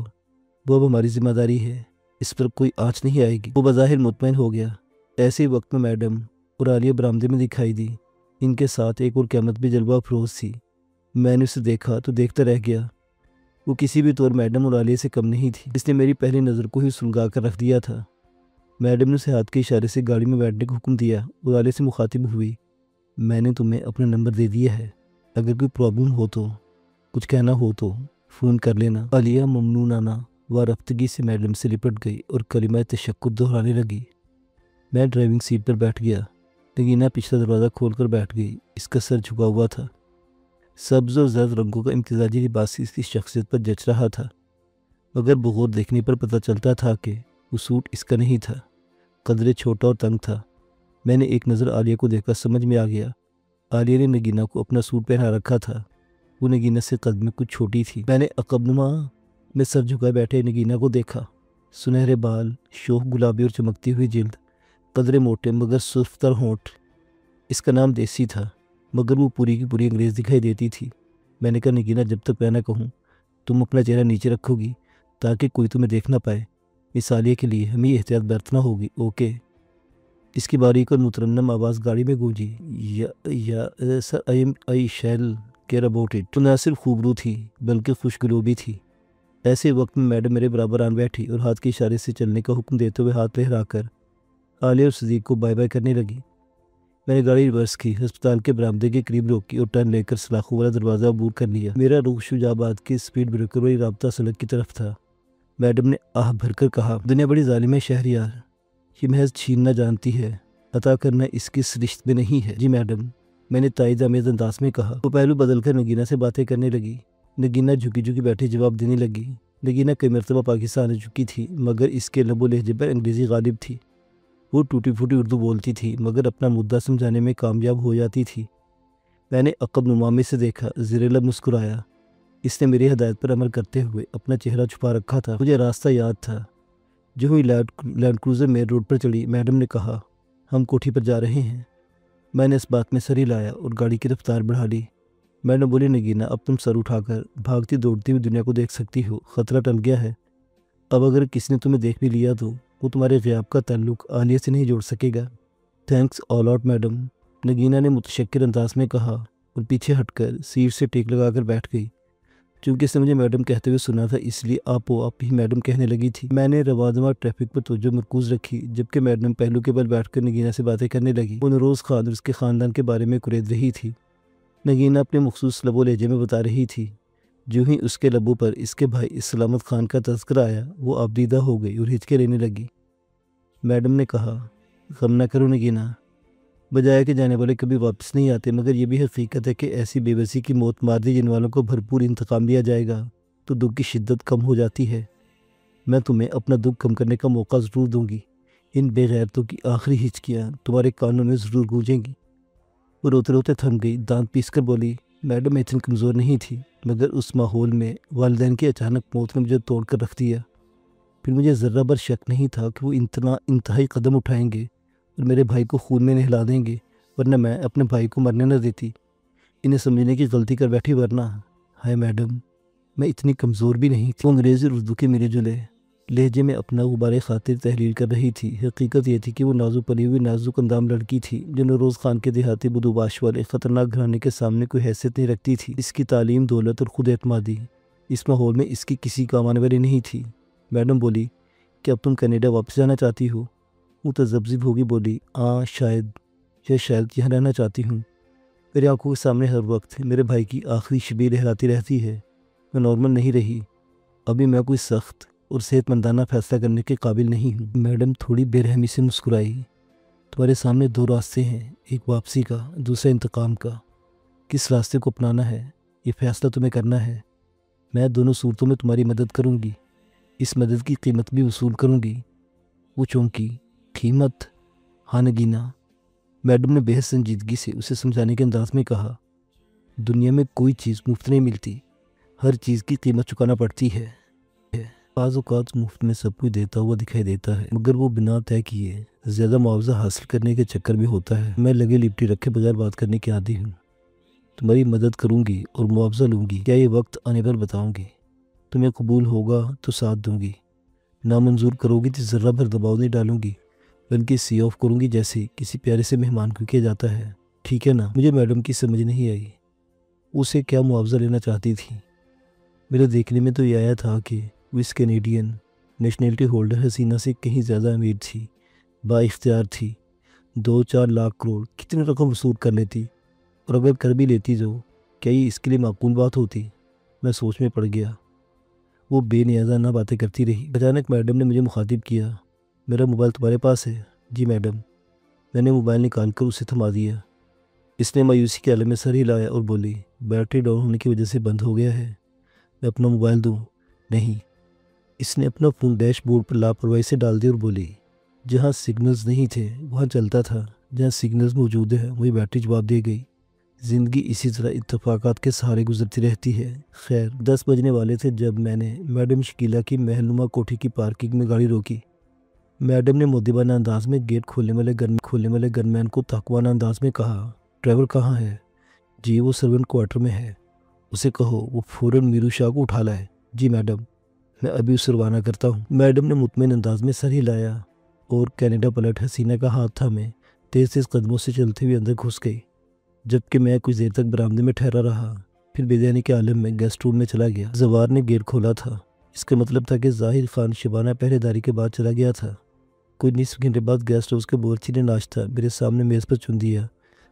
वो अब हमारी जिम्मेदारी है, इस पर कोई आँच नहीं आएगी। वो बज़ाहिर मुतमईन हो गया। ऐसे ही वक्त में मैडम और आलिया बरामदे में दिखाई दी। इनके साथ एक और क़यामत भी जलवा अफरोज़ थी। मैंने उसे देखा तो देखता रह गया। वो किसी भी तौर मैडम और आलिया से कम नहीं थी। इसने मेरी पहली नज़र को ही सुलगा कर रख दिया था। मैडम ने उसे हाथ के इशारे से गाड़ी में बैठने का हुक्म दिया और आलिया से मुखातिब हुई, मैंने तुम्हें अपना नंबर दे दिया है, अगर कोई प्रॉब्लम हो तो, कुछ कहना हो तो फ़ोन कर लेना। आलिया ममनूनाना वारफ्तगी से मैडम से लिपट गई और कलिमा तशक्कुर दोहराने लगी। मैं ड्राइविंग सीट पर बैठ गया। नगीना पिछला दरवाज़ा खोलकर बैठ गई। इसका सर झुका हुआ था। सब्ज़ और जर्द रंगों का इम्तिजाजी लिबास इसकी शख्सियत पर जच रहा था, मगर बगौर देखने पर पता चलता था कि वो सूट इसका नहीं था, कदरे छोटा और तंग था। मैंने एक नज़र आलिया को देखकर समझ में आ गया। आलिया ने नगीना को अपना सूट पहना रखा था। वो नगीना से कद में कुछ छोटी थी। मैंने अकबनुमा में सर झुकाए बैठे नगीना को देखा। सुनहरे बाल, शोख गुलाबी और चमकती हुई जिल्द, कदरे मोटे मगर सुर्खतर होंठ। इसका नाम देसी था, मगर वो पूरी की पूरी अंग्रेज़ दिखाई देती थी। मैंने कहा, नगीना, जब तक मैं ना कहूँ तुम अपना चेहरा नीचे रखोगी, ताकि कोई तुम्हें देख ना पाए। इस आलिया के लिए हमें एहतियात बरतना होगी, ओके? इसकी बारीक और मुतरन्नम आवाज़ गाड़ी में गूंजी, या sir, I shall care about it. तो न सिर्फ खूबरू थी बल्कि खुशगलो भी थी। ऐसे वक्त में मैडम मेरे बराबर आन बैठी और हाथ के इशारे से चलने का हुक्म देते हुए हाथ लहराकर आलिया और सदीक को बाय बाय करने लगी। मैंने गाड़ी रिवर्स की, अस्पताल के बरामदे के करीब रोकी और टर्न लेकर सलाखों वाला दरवाज़ा अबूर कर लिया। मेरा रुख शुजाबाद के स्पीड ब्रेकर वाली राब्ता सड़क की तरफ था। मैडम ने आह भरकर कहा, दुनिया बड़ी जालिम है शहरियार, ये महज छीनना जानती है, अता करना इसकी सरिश्त में नहीं है। जी मैडम, मैंने ताइद आमेज़ अंदाज में कहा। वो पहलू बदलकर नगीना से बातें करने लगी। नगीना झुकी झुकी बैठी जवाब देने लगी। नगीना कई मरतबा पाकिस्तान आ चुकी थी, मगर इसके लबो लहजे पर अंग्रेज़ी गालिब थी। वो टूटी फूटी उर्दू बोलती थी, मगर अपना मुद्दा समझाने में कामयाब हो जाती थी। मैंने अकब नुमामी से देखा, ज़ेरे-लब मुस्कुराया। इसने मेरी हदायत पर अमल करते हुए अपना चेहरा छुपा रखा था। मुझे रास्ता याद था। जो ही लैंड क्रूज़र मेन रोड पर चढ़ी, मैडम ने कहा, हम कोठी पर जा रहे हैं। मैंने इस बात में सर हिलाया और गाड़ी की रफ्तार बढ़ा ली। मैडम बोली, नगीना अब तुम सर उठाकर भागती दौड़ती हुई दुनिया को देख सकती हो, खतरा टल गया है। अब अगर किसी ने तुम्हें देख भी लिया तो वो तुम्हारे ग़याब का ताल्लुक आलिया से नहीं जोड़ सकेगा। Thanks all out madam, Nagina ने मुतशक्किर अंदाज में कहा और पीछे हटकर सीट से टेक लगाकर बैठ गई। चूंकि इसने मुझे मैडम कहते हुए सुना था, इसलिए आप ही मैडम कहने लगी थी। मैंने रवादमा ट्रैफिक पर तवज्जो मरकूज रखी, जबकि मैडम पहलू के बल बैठकर नगीना से बातें करने लगी। वो नरोज़ खान और उसके ख़ानदान के बारे में कुरेद रही थी। नगीना अपने मखसूस लबो लहजे में बता रही थी। जो ही उसके लबों पर इसके भाई सलामत खान का तज़किरा आया, वो आबदीदा हो गई और हिचके लेने लगी। मैडम ने कहा, गम न करो नगीना, बजाय के जाने वाले कभी वापस नहीं आते, मगर ये भी हकीकत है कि ऐसी बेबसी की मौत मार दी जिन वालों को भरपूर इंतकाम लिया जाएगा तो दुख की शिद्दत कम हो जाती है। मैं तुम्हें अपना दुख कम करने का मौका ज़रूर दूंगी। इन बेगैरतों की आखिरी हिचकियाँ तुम्हारे कानों में ज़रूर गूंजेंगी। वो रोते रोते थम गई, दांत पीस कर बोली, मैडम मैं इतनी कमज़ोर नहीं थी, मगर उस माहौल में वालिदैन की अचानक मौत ने मुझे तोड़ कर रख दिया। फिर मुझे ज़र्रा भर शक नहीं था कि वो इतना इंतहाई कदम उठाएंगे और मेरे भाई को खून में नहला देंगे, वरना मैं अपने भाई को मरने न देती। इन्हें समझने की गलती कर बैठी, वरना हाय मैडम मैं इतनी कमज़ोर भी नहीं थी। वो अंग्रेज़ी और उर्दू के मिले जुले लहजे में अपना गुबारे खातिर तहरीर कर रही थी। हकीकत यह थी कि वो नाजुक पली हुई नाजुक अंदाम लड़की थी जो नरोज़ खान के देहाती बदूबाश वाले ख़तरनाक घराने के सामने कोई हैसियत नहीं रखती थी। इसकी तालीम, दौलत और खुद एतमादी इस माहौल में इसकी किसी काम आने वाली नहीं थी। मैडम बोली, कि अब तुम कनाडा वापस जाना चाहती हो? वो तज़ब्ज़िब होगी बोली, शायद यहाँ रहना चाहती हूँ। मेरी आंखों के सामने हर वक्त मेरे भाई की आखिरी शबीर लहराती रहती है। मैं नॉर्मल नहीं रही। अभी मैं कोई सख्त और सेहतमंदाना फैसला करने के काबिल नहीं हूँ। मैडम थोड़ी बेरहमी से मुस्कुराई। तुम्हारे सामने दो रास्ते हैं, एक वापसी का, दूसरा इंतकाम का। किस रास्ते को अपनाना है ये फैसला तुम्हें करना है। मैं दोनों सूरतों में तुम्हारी मदद करूँगी। इस मदद की कीमत भी वसूल करूँगी। वो चौंकी। कीमत? हाँ नगीना, मैडम ने बेहद संजीदगी से उसे समझाने के अंदाज में कहा। दुनिया में कोई चीज़ मुफ्त नहीं मिलती, हर चीज़ की कीमत चुकाना पड़ती है। बाज़ औक़ात मुफ्त में सब कुछ देता हुआ दिखाई देता है, मगर वो बिना तय किए ज़्यादा मुआवजा हासिल करने के चक्कर में होता है। मैं लगे लिपटी रखे बगैर बात करने की आदी हूँ। तुम्हारी मदद करूँगी और मुआवजा लूँगी, क्या ये वक्त आने पर बताऊँगी। तुम्हें कबूल होगा तो साथ दूँगी, नामंजूर करोगी तो ज़र्रा भर दबाव नहीं डालूँगी, बल्कि सी ऑफ करूँगी जैसे किसी प्यारे से मेहमान को किया जाता है। ठीक है ना? मुझे मैडम की समझ नहीं आई। उसे क्या मुआवजा लेना चाहती थी? मेरे देखने में तो ये आया था कि वो इस कैनेडियन नेशनलिटी होल्डर हसीना से कहीं ज़्यादा अमीर थी, बाइख्तियार थी। 2-4 लाख करोड़ कितनी रकम वसूल कर लेती, और अगर कर भी लेती तो क्या ये इसके लिए माकूल बात होती? मैं सोच में पड़ गया। वो बेनियाज़ाना बातें करती रही। अचानक मैडम ने मुझे मुखातिब किया, मेरा मोबाइल तुम्हारे पास है? जी मैडम। मैंने मोबाइल निकाल कर उसे थमा दिया। इसने मायूसी के आलम में सर हिलाया और बोली, बैटरी डाउन होने की वजह से बंद हो गया है। मैं अपना मोबाइल दूँ? नहीं। इसने अपना फ़ोन डैशबोर्ड पर लापरवाही से डाल दिया और बोली, जहाँ सिग्नल्स नहीं थे वहाँ चलता था, जहाँ सिग्नल्स मौजूद है वही बैटरी जवाब दे गई। ज़िंदगी इसी तरह इत्तफाकात के सहारे गुजरती रहती है। खैर 10 बजने वाले थे जब मैंने मैडम शकीला की महलनुमा कोठी की पार्किंग में गाड़ी रोकी। मैडम ने मुद्दिबाना अंदाज में गेट खोलने वाले गनमैन को ताकवाना अंदाज में कहा, ड्राइवर कहाँ है? जी वो सर्वेंट क्वार्टर में है, उसे कहो वो फ़ौरन मीरू शाह को उठा लाए। जी मैडम, मैं अभी उसे रवाना करता हूँ। मैडम ने मुतमईन अंदाज में सर हिलाया और कनाडा पलट हसीना का हाथ थामे तेज़ कदमों से चलते हुए अंदर घुस गई, जबकि मैं कुछ देर तक बरामदे में ठहरा रहा। फिर बेदयानी के आलम में गेस्ट रूम में चला गया। जवार ने गेट खोला था, इसका मतलब था कि ज़ाहिर खान शबाना पहरेदारी के बाद चला गया था। कोई निस्फ घंटे बाद गेस्ट हाउस के बावर्ची ने नाश्ता मेरे सामने मेज़ पर चुन दिया।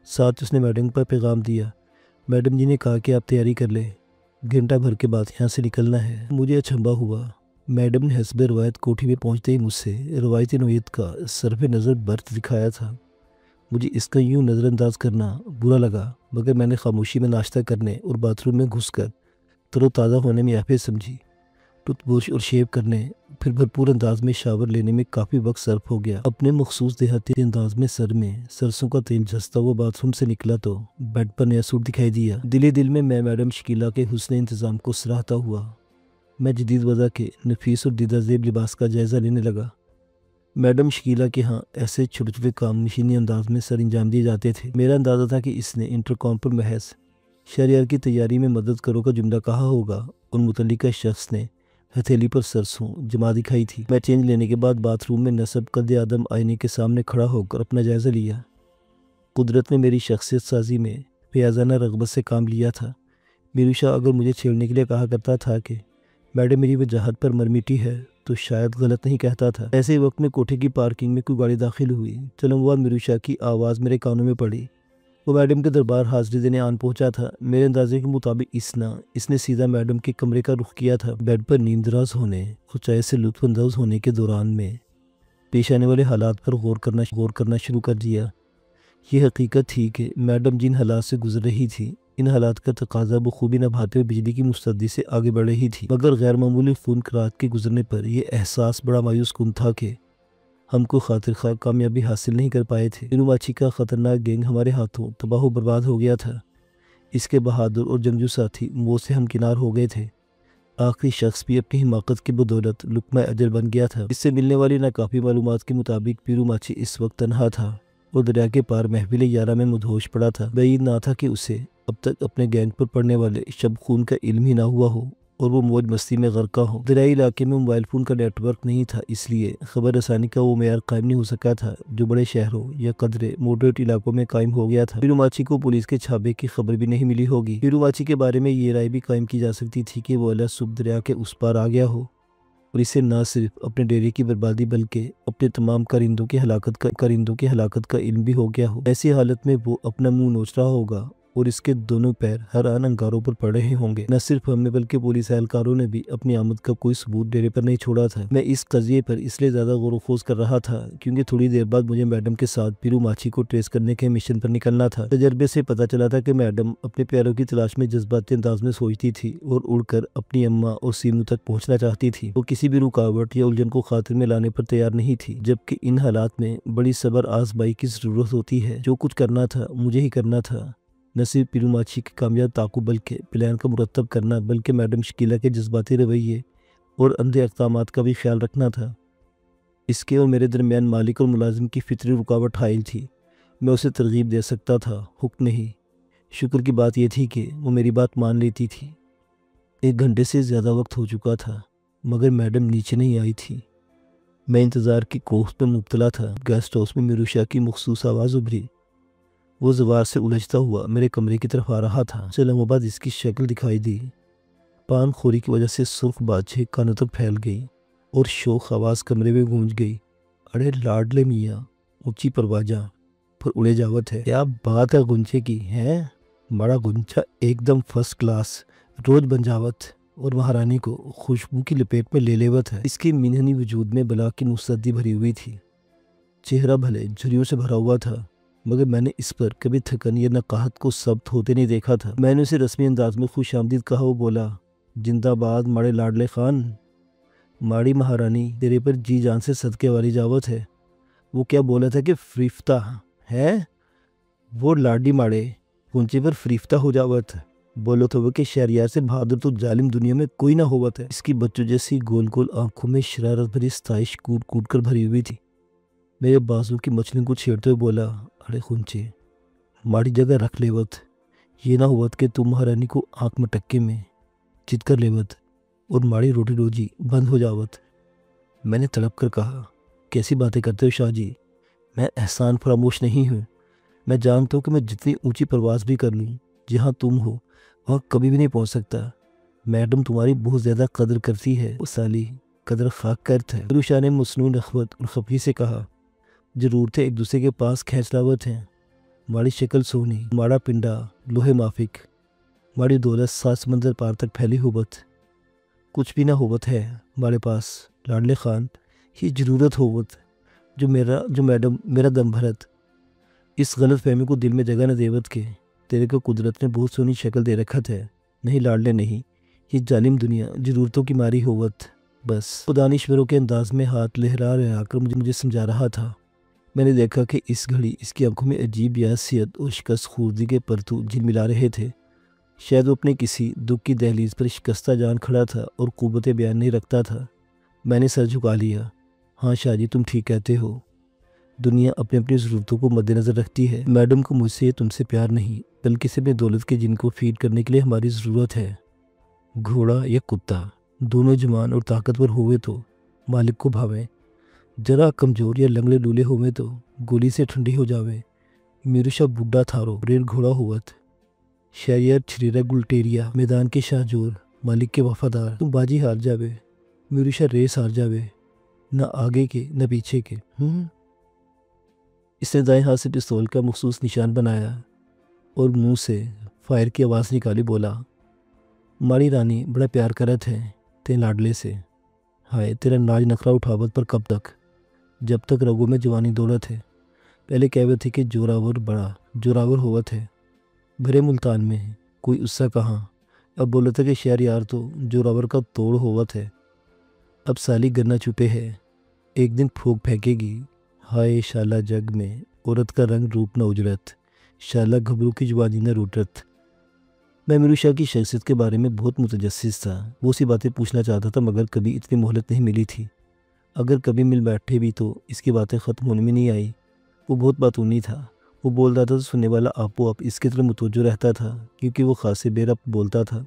साथ उसने मैडम पर पैगाम दिया। मैडम जी ने कहा कि आप तैयारी कर लें, घंटा भर के बाद यहाँ से निकलना है। मुझे अचंभा हुआ। मैडम ने हस्ब रवायत कोठी में पहुँचते ही मुझसे रवायती नोयत का सरफ नज़र बर्थ दिखाया था। मुझे इसका यूँ नज़रअंदाज करना बुरा लगा, मगर मैंने खामोशी में नाश्ता करने और बाथरूम में घुसकर तरोताज़ा होने में याफे समझी। टूथब्रश और शेव करने, फिर भरपूर अंदाज में शावर लेने में काफ़ी वक्त सर्फ हो गया। अपने मखसूस देहाती अंदाज में सर में सरसों का तेल झसता हुआ बाथरूम से निकला तो बेड पर नया सूट दिखाई दिया। दिल में मैं मैडम शकीला के हुस्न इंतज़ाम को सराहता हुआ मैं जदीद वज़ा के नफीस और दीदाज़ेब लिबास का जायज़ा लेने लगा। मैडम शकीला के यहाँ ऐसे छोटे छोटे काम मशीनी अंदाज में सर अंजाम दिए जाते थे। मेरा अंदाज़ा था कि इसने इंटरकॉम पर महज शहरयार की तैयारी में मदद करो का जुमला कहा होगा और मुतल्लिका शख्स ने हथेली पर सरसों जमा दिखाई थी। मैं चेंज लेने के बाद बाथरूम में नस्ब कद आदम आईने के सामने खड़ा होकर अपना जायज़ा लिया। कुदरत ने मेरी शख्सियत साजी में बेअज़ाना रग़बत से काम लिया था। मीरूशा अगर मुझे छेड़ने के लिए कहा करता था कि मैडम मेरी वजाहत पर मरमिटी है तो शायद गलत नहीं कहता था। ऐसे ही वक्त में कोठे की पार्किंग में कोई गाड़ी दाखिल हुई। चलमवार मीरूशा की आवाज़ मेरे कानों में पड़ी। वो मैडम के दरबार हाजिरी देने आन पहुंचा था। मेरे अंदाजे के मुताबिक इसने सीधा मैडम के कमरे का रुख किया था। बेड पर नींदराज होने और चाय से लुत्फ़अंदाज़ होने के दौरान में पेश आने वाले हालात पर गौर करना शुरू कर दिया। ये हकीकत थी कि मैडम जिन हालात से गुजर रही थी, इन हालात का तकाजा बखूबी निभाते हुए बिजली की मुस्तैदी से आगे बढ़ रही थी। मगर गैर मामूली खून खरात के गुजरने पर यह एहसास बड़ा मायूस कुन था कि हम को खातिर खा कामयाबी हासिल नहीं कर पाए थे। मीनू माची का ख़तरनाक गैंग हमारे हाथों तबाह बर्बाद हो गया था। इसके बहादुर और जंगजू साथी मौत से हमकिनार हो गए थे। आखिरी शख्स भी अपनी हिमाकत की बदौलत लुक्मा अजल बन गया था। इससे मिलने वाली नाकाफी मालूमात के मुताबिक पीरू माची इस वक्त तनहा था और दरिया के पार महफिल यारा में मुदहोश पड़ा था। बैद ना था कि उसे अब तक अपने गैंग पर पड़ने वाले शब खून का इल्म ही ना हुआ हो और वो मौज मस्ती में गर्का हो। दरियाई इलाके में मोबाइल फ़ोन का नेटवर्क नहीं था, इसलिए ख़बर रसानी का वो मेयार कायम नहीं हो सका था जो बड़े शहरों या कदरे मॉडरेट इलाकों में कायम हो गया था। पीरू माची को पुलिस के छापे की खबर भी नहीं मिली होगी। पीरू माची के बारे में ये राय भी कायम की जा सकती थी कि वो अला सुब दरिया के उस पार आ गया हो और इसे न सिर्फ अपने डेरे की बर्बादी बल्कि अपने तमाम कारिंदों की हलाकत का इल्म भी हो गया हो। ऐसी हालत में वो अपना मुंह नोच रहा होगा और इसके दोनों पैर हर आन अंगारों पर पड़ रहे होंगे। न सिर्फ हमने बल्कि पुलिस एहलकारों ने भी अपनी आमद का कोई सबूत डेरे पर नहीं छोड़ा था। मैं इस कज़िये पर इसलिए ज़्यादा गौर-व-ख़ोज़ कर रहा था क्योंकि थोड़ी देर बाद मुझे मैडम के साथ पीरू माची को ट्रेस करने के मिशन पर निकलना था। तजर्बे से पता चला था कि मैडम अपने प्यारों की तलाश में जज्बाती अंदाज में सोचती थी और उड़कर अपनी अम्मा और सीनू तक पहुँचना चाहती थी। वो किसी भी रुकावट या उलझन को खातिर में लाने पर तैयार नहीं थी, जबकि इन हालात में बड़ी सब्र आज़माई की ज़रूरत होती है। जो कुछ करना था मुझे ही करना था। न सिर्फ पीरू माची की कामयाब ताक़ुब बल्कि प्लान का मुरतब करना, बल्कि मैडम शकीला के जज्बाती रवैये और अंधे इक़दामात का भी ख्याल रखना था। इसके और मेरे दरमियान मालिक और मुलाजिम की फितरी रुकावट हाइल थी। मैं उसे तरगीब दे सकता था, हुक्म नहीं। शुक्र की बात यह थी कि वो मेरी बात मान लेती थी। 1 घंटे से ज़्यादा वक्त हो चुका था मगर मैडम नीचे नहीं आई थी। मैं इंतज़ार की कोख में मुब्तला था। गेस्ट हाउस में मीरूशा की मखसूस आवाज़ उभरी। वो ज़वार से उलझता हुआ मेरे कमरे की तरफ आ रहा था। चंद लम्हों बाद इसकी शक्ल दिखाई दी। पान खोरी की वजह से सुर्ख बाछे कानों तक फैल गई और शोख आवाज़ कमरे में गूंज गई। अरे लाडले मियाँ, ऊंची परवाजा पर उड़े जावत है। क्या बात है गुंचे की है? बड़ा गुंचा एकदम फर्स्ट क्लास, रोज बन जावत और महारानी को खुशबू की लपेट में ले लेवत है। इसकी मिनहनी वजूद में बला की मुस्तदी भरी हुई थी। चेहरा भले झुर्रियों से भरा हुआ था मगर मैंने इस पर कभी थकन या नकाहत को सब्त होते नहीं देखा था। मैंने उसे रस्मी अंदाज में खुश आमदीद कहा। वो बोला, जिंदाबाद माड़े लाडले खान। माड़ी महारानी तेरे पर जी जान से सदके वाली जावत है। वो क्या बोला था कि फरीफ्ता है? वो लाडी माड़े पुंचे पर फरीफ्ता हो जावत। बोलो तो वो कि शहरियार से बहादुर तो जालिम दुनिया में कोई ना होवत है। इसकी बच्चों जैसी गोल गोल आंखों में शरारत भरी स्ताइश कूट कूट कर भरी हुई थी। मेरे बाजू की मछली को छेड़ते हुए बोला, अरे खुंचे माड़ी जगह रख लेवत। ये ना हुवत कि तुम महारानी को आंख में टक्के में चित कर लेवत और माड़ी रोटी रोजी बंद हो जावत। मैंने तड़प कर कहा, कैसी बातें करते हो शाह जी? मैं एहसान फरामोश नहीं हूँ। मैं जानता हूँ कि मैं जितनी ऊंची परवाज़ भी कर लूँ, जहाँ तुम हो वहाँ कभी भी नहीं पहुँच सकता। मैडम तुम्हारी बहुत ज़्यादा कदर करती है। वो साली कदर खाक करत है। मीरूशा ने मसनून अखवत और खफी से कहा, ज़रूरतें एक दूसरे के पास खींच लावत हैं। माड़ी शक्ल सोनी, माड़ा पिंडा लोहे माफिक, माड़ी दौलत 7 समंदर पार तक फैली होवत। कुछ भी ना होवत है हमारे पास लाडले खान। ये ज़रूरत होवत जो मैडम मेरा दम भरत। इस गलत फहमी को दिल में जगह न देवत के तेरे को कुदरत ने बहुत सोनी शक्ल दे रखत है। नहीं लाडले नहीं, ये जालिम दुनिया ज़रूरतों की मारी होवत बस। वो दानिश्वरों के अंदाज में हाथ लहरा कर मुझे समझा रहा था। मैंने देखा कि इस घड़ी इसकी आंखों में अजीब यासियत और शिकस्त खूर्दी के परतू झिलमिला रहे थे। शायद वो अपने किसी दुख की दहलीज पर शिकस्ता जान खड़ा था और क़ुव्वत बयान नहीं रखता था। मैंने सर झुका लिया। हाँ शाह जी, तुम ठीक कहते हो। दुनिया अपनी अपनी ज़रूरतों को मद्देनज़र रखती है। मैडम को मुझसे तुमसे प्यार नहीं, बल्कि सिर्फ दौलत के जिनको फीड करने के लिए हमारी ज़रूरत है। घोड़ा या कुत्ता दोनों जवान और ताकतवर हुए तो मालिक को भावे, जरा कमज़ोर या लंगड़े लूले हुए तो गोली से ठंडी हो जावे। मीरुशा बुढ़ा थारो रेल घोड़ा हुवत, शहरियर छरीरा गुलटेरिया मैदान के शाहजोर मालिक के वफादार। तुम बाजी हार जावे, मीरुशा रेस हार जावे, न आगे के न पीछे के। इसने दाएं हाथ से पिस्तौल का मखसूस निशान बनाया और मुंह से फायर की आवाज़ निकाली, बोला, मारी रानी बड़ा प्यार करत है ते लाडले से। हाय तेरा नाज नखरा उठावत पर कब तक, जब तक रगों में जवानी दौलत है। पहले कहवत थी कि जोरावर बड़ा जोरावर होवत है, भरे मुल्तान में कोई उससा कहाँ। अब बोलत है कि शहर यार तो जोरावर का तोड़ होवत है। अब साली गन्ना छुपे है, एक दिन फूक फेंकेगी। हाय शाला जग में औरत का रंग रूप न उजरत, शाला घबरू की जवानी न रूटत। मैं मीरुशा की शख्सियत के बारे में बहुत मुतजस्सिस था। वो सी बातें पूछना चाहता था, मगर कभी इतनी मोहलत नहीं मिली थी। अगर कभी मिल बैठे भी तो इसकी बातें ख़त्म होने में नहीं आई। वो बहुत बातूनी था। वो बोलता था तो सुनने वाला आपो आप इसकी तरफ मुतवज्जो रहता था, क्योंकि वो खासे बेरब बोलता था।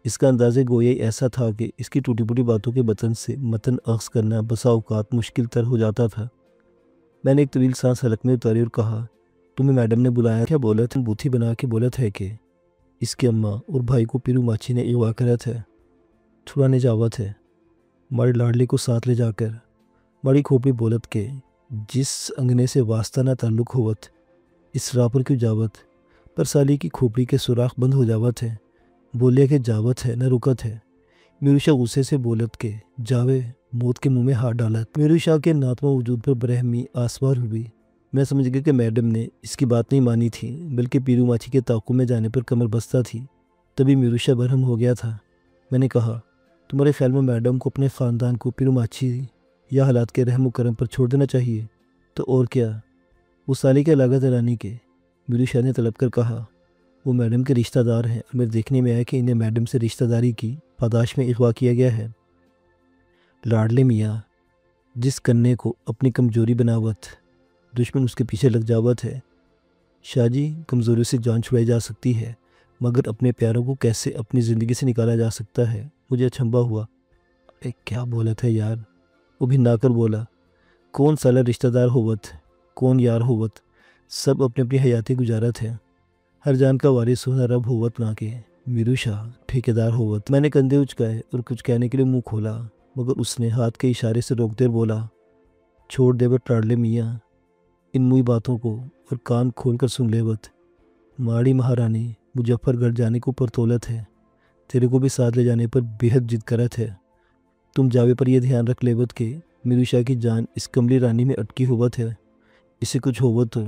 इसका अंदाज़े गोया ऐसा था कि इसकी टूटी फूटी बातों के बतन से मतन अख्ज़ करना बसा औकात मुश्किल तर हो जाता था। मैंने एक तवील सांस हलक में उतारी और कहा, तुम्हें मैडम ने बुलाया क्या? बोला था बूथी बना के बोला था कि इसकी अम्मा और भाई को पीरू माची ने अगवा करा था, छुड़ाने जावत है। मारी लाडली को साथ ले जाकर मारी खोपड़ी बोलत के जिस अंगने से वास्ता ना ताल्लुक होवत, इस राह पर क्यों जावत। पर साली की खोपड़ी के सुराख बंद हो जावत है। बोलिया कि जावत है न रुकत है। मीरुशा गुस्से से बोलत के जावे, मौत के मुंह में हाथ डालत। मीरुशा के नातवा वजूद पर बरहमी आसवार हुई। मैं समझ गया कि मैडम ने इसकी बात नहीं मानी थी, बल्कि पीरू माची के ताक़ू में जाने पर कमर बस्ता थी। तभी मीरुशा बरहम हो गया था। मैंने कहा, तुम्हारे ख्याल में मैडम को अपने ख़ानदान को पीरू माची या हालात के रहम करम पर छोड़ देना चाहिए? तो और क्या, वो साली के लागत रानी के। मीरुशा ने तलब कर कहा, वो मैडम के रिश्तेदार हैं और मेरे देखने में आया कि इन्हें मैडम से रिश्तेदारी की पादाश में अगवा किया गया है। लाडले मियाँ जिस कन्ने को अपनी कमजोरी बनावत, दुश्मन उसके पीछे लग जावत है। शाहजी, कमज़ोरी से जान छुड़ाई जा सकती है, मगर अपने प्यारों को कैसे अपनी ज़िंदगी से निकाला जा सकता है। मुझे अचंभा हुआ। अरे क्या बोला था यार। वो भी नाकर बोला, कौन साला रिश्तेदार होवत, कौन यार होवत, सब अपनी अपनी हयाती गुजारत है। हर जान का वारिस होना रब होवत ना के। मीरुशा ठेकेदार होवत। मैंने कंधे उचकाए और कुछ कहने के लिए मुंह खोला, मगर उसने हाथ के इशारे से रोक देर बोला, छोड़ देवत लाडले मियाँ इन मुई बातों को और कान खोल कर सुन लेवत। माड़ी महारानी मुजफ्फरगढ़ जाने को परतौलत है, तेरे को भी साथ ले जाने पर बेहद जिद करत है। तुम जावे पर यह ध्यान रख लेवत के मीरुशा की जान इस कमली रानी में अटकी होवत है। इसे कुछ होवत तो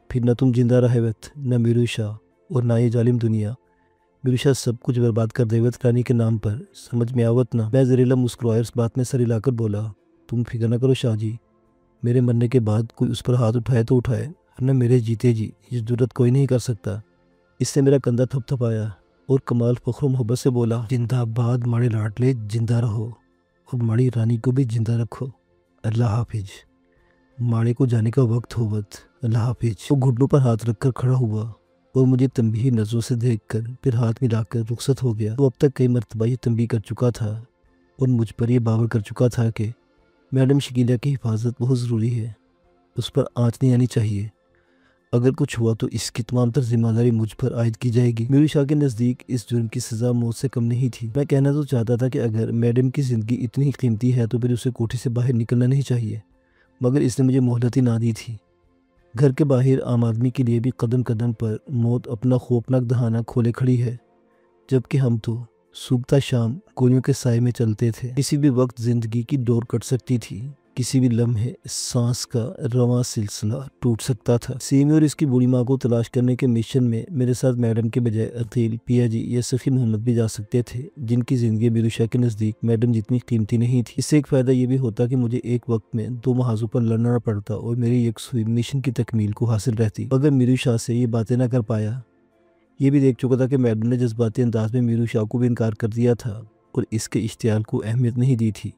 फिर न तुम जिंदा रहेवत, न मीरुशा और ना ये जालिम दुनिया। मीरुशा सब कुछ बर्बाद कर देवत रानी के नाम पर, समझ में आवत ना। मैं जहरीला मुस्कुराया उस बात में सर हिलाकर बोला, तुम फिक्र न करो शाहजी, मेरे मरने के बाद कोई उस पर हाथ उठाए तो उठाए, वरना मेरे जीते जी ये जुर्रत कोई नहीं कर सकता। इससे मेरा कंधा थपथपाया और कमाल फ़ख्र मोहब्बत से बोला, जिंदाबाद माड़े लाडले, जिंदा रहो और माड़ी रानी को भी जिंदा रखो। अल्लाह हाफिज। माड़े को जाने का वक्त होवत, अल्लाह हाफिज। वो घुटनों पर हाथ रखकर खड़ा हुआ और मुझे तंबीही नज़रों से देखकर फिर हाथ मिलाकर रुखसत हो गया। वो अब तक कई मरतबा ये तंबीह कर चुका था और मुझ पर यह बावर कर चुका था कि मैडम शकीला की हिफाजत बहुत ज़रूरी है, उस पर आँच नहीं आनी चाहिए। अगर कुछ हुआ तो इसकी तमाम तर जिम्मेदारी मुझ पर आयद की जाएगी। मीरुशा के नज़दीक इस जुर्म की सज़ा मौत से कम नहीं थी। मैं कहना तो चाहता था कि अगर मैडम की ज़िंदगी इतनी ही कीमती है तो फिर उसे कोठी से बाहर निकलना नहीं चाहिए, मगर इसने मुझे मोहलत ही ना दी थी। घर के बाहर आम आदमी के लिए भी कदम कदम पर मौत अपना खौफनाक दहाना खोले खड़ी है, जबकि हम तो सुबह शाम गोलियों के साए में चलते थे। किसी भी वक्त ज़िंदगी की डोर कट सकती थी, किसी भी लम्हे सांस का रवां सिलसिला टूट सकता था। सीमी और इसकी बूढ़ी माँ को तलाश करने के मिशन में मेरे साथ मैडम के बजाय अकील, पिया जी या सफ़ी मोहम्मद भी जा सकते थे, जिनकी ज़िंदगी मीरुशा के नज़दीक मैडम जितनी कीमती नहीं थी। इससे एक फ़ायदा ये भी होता कि मुझे एक वक्त में दो महाजों पर लड़ना पड़ता और मेरी यकसुई मिशन की तकमील को हासिल रहती। अगर मीरुशा से ये बातें ना कर पाया, ये भी देख चुका था कि मैडम ने जज्बाती अंदाज में मीरुशा को भी इनकार कर दिया था और इसके इश्तियाल को अहमियत नहीं दी थी।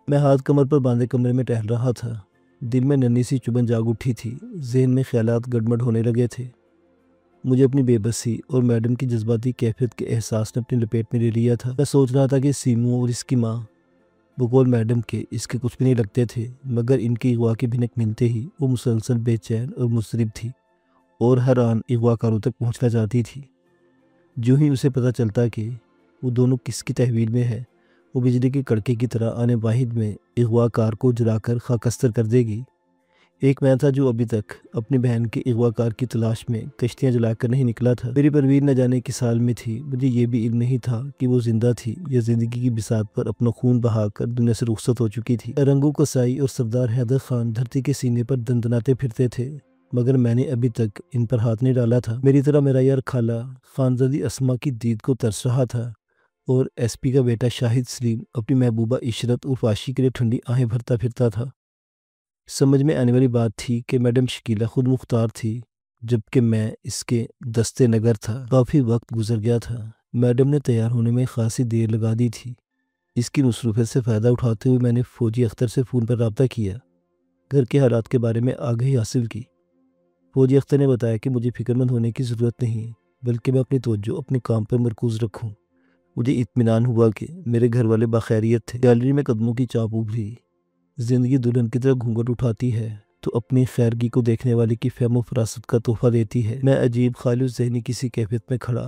मैं हाथ कमर पर बांधे कमरे में टहल रहा था। दिल में नन्ही सी चुभन जाग उठी थी। जहन में ख्यालात गड़बड़ होने लगे थे। मुझे अपनी बेबसी और मैडम की जज्बाती कैफियत के एहसास ने अपनी लपेट में ले लिया था। मैं सोच रहा था कि सीमू और इसकी माँ बकौल मैडम के इसके कुछ भी नहीं लगते थे, मगर इनकी अगवा की भिनक मिलते ही वो मुसलसल बेचैन और मुस्तरिब थी और हर आन अगवाकारों तक पहुँचना चाहती थी। जो ही उसे पता चलता कि वो दोनों किसकी तहवील में है, वो बिजली के कड़के की तरह आने वाहिद में अगवाकार को जलाकर खाकस्तर कर देगी। एक मैं था जो अभी तक अपनी बहन के अगवाकार की तलाश में कश्तियाँ जलाकर नहीं निकला था। मेरी परवीन न जाने किस साल में थी। मुझे ये भी इल्म नहीं था कि वो जिंदा थी या जिंदगी की बिसात पर अपना खून बहाकर दुनिया से रुखसत हो चुकी थी। रंगू कसाई और सरदार हैदर खान धरती के सीने पर दंदनाते फिरते थे, मगर मैंने अभी तक इन पर हाथ नहीं डाला था। मेरी तरह मेरा यार खाला खानजादी अस्मा की दीद को तरस रहा था और SP का बेटा शाहिद सलीम अपनी महबूबा इशरत और फाशी के लिए ठंडी आहें भरता फिरता था। समझ में आने वाली बात थी कि मैडम शकीला खुद मुख्तार थी, जबकि मैं इसके दस्ते नगर था। काफ़ी वक्त गुजर गया था। मैडम ने तैयार होने में खासी देर लगा दी थी। इसकी मसरूफियत से फ़ायदा उठाते हुए मैंने फ़ौजी अख्तर से फ़ोन पर रब्ता किया, घर के हालात के बारे में आगाही हासिल की। फ़ौजी अख्तर ने बताया कि मुझे फ़िक्रमंद होने की ज़रूरत नहीं, बल्कि मैं अपनी तवज्जो अपने काम पर मरकूज़ रखूँ। मुझे इत्मीनान हुआ कि मेरे घर वाले बाखैरियत थे। गैलरी में कदमों की चाप उभरी। ज़िंदगी दुल्हन की तरह घूंघट उठाती है तो अपनी खैरगी को देखने वाले की फहम फरासत का तोहफा देती है। मैं अजीब खालिश ज़हनी किसी कैफियत में खड़ा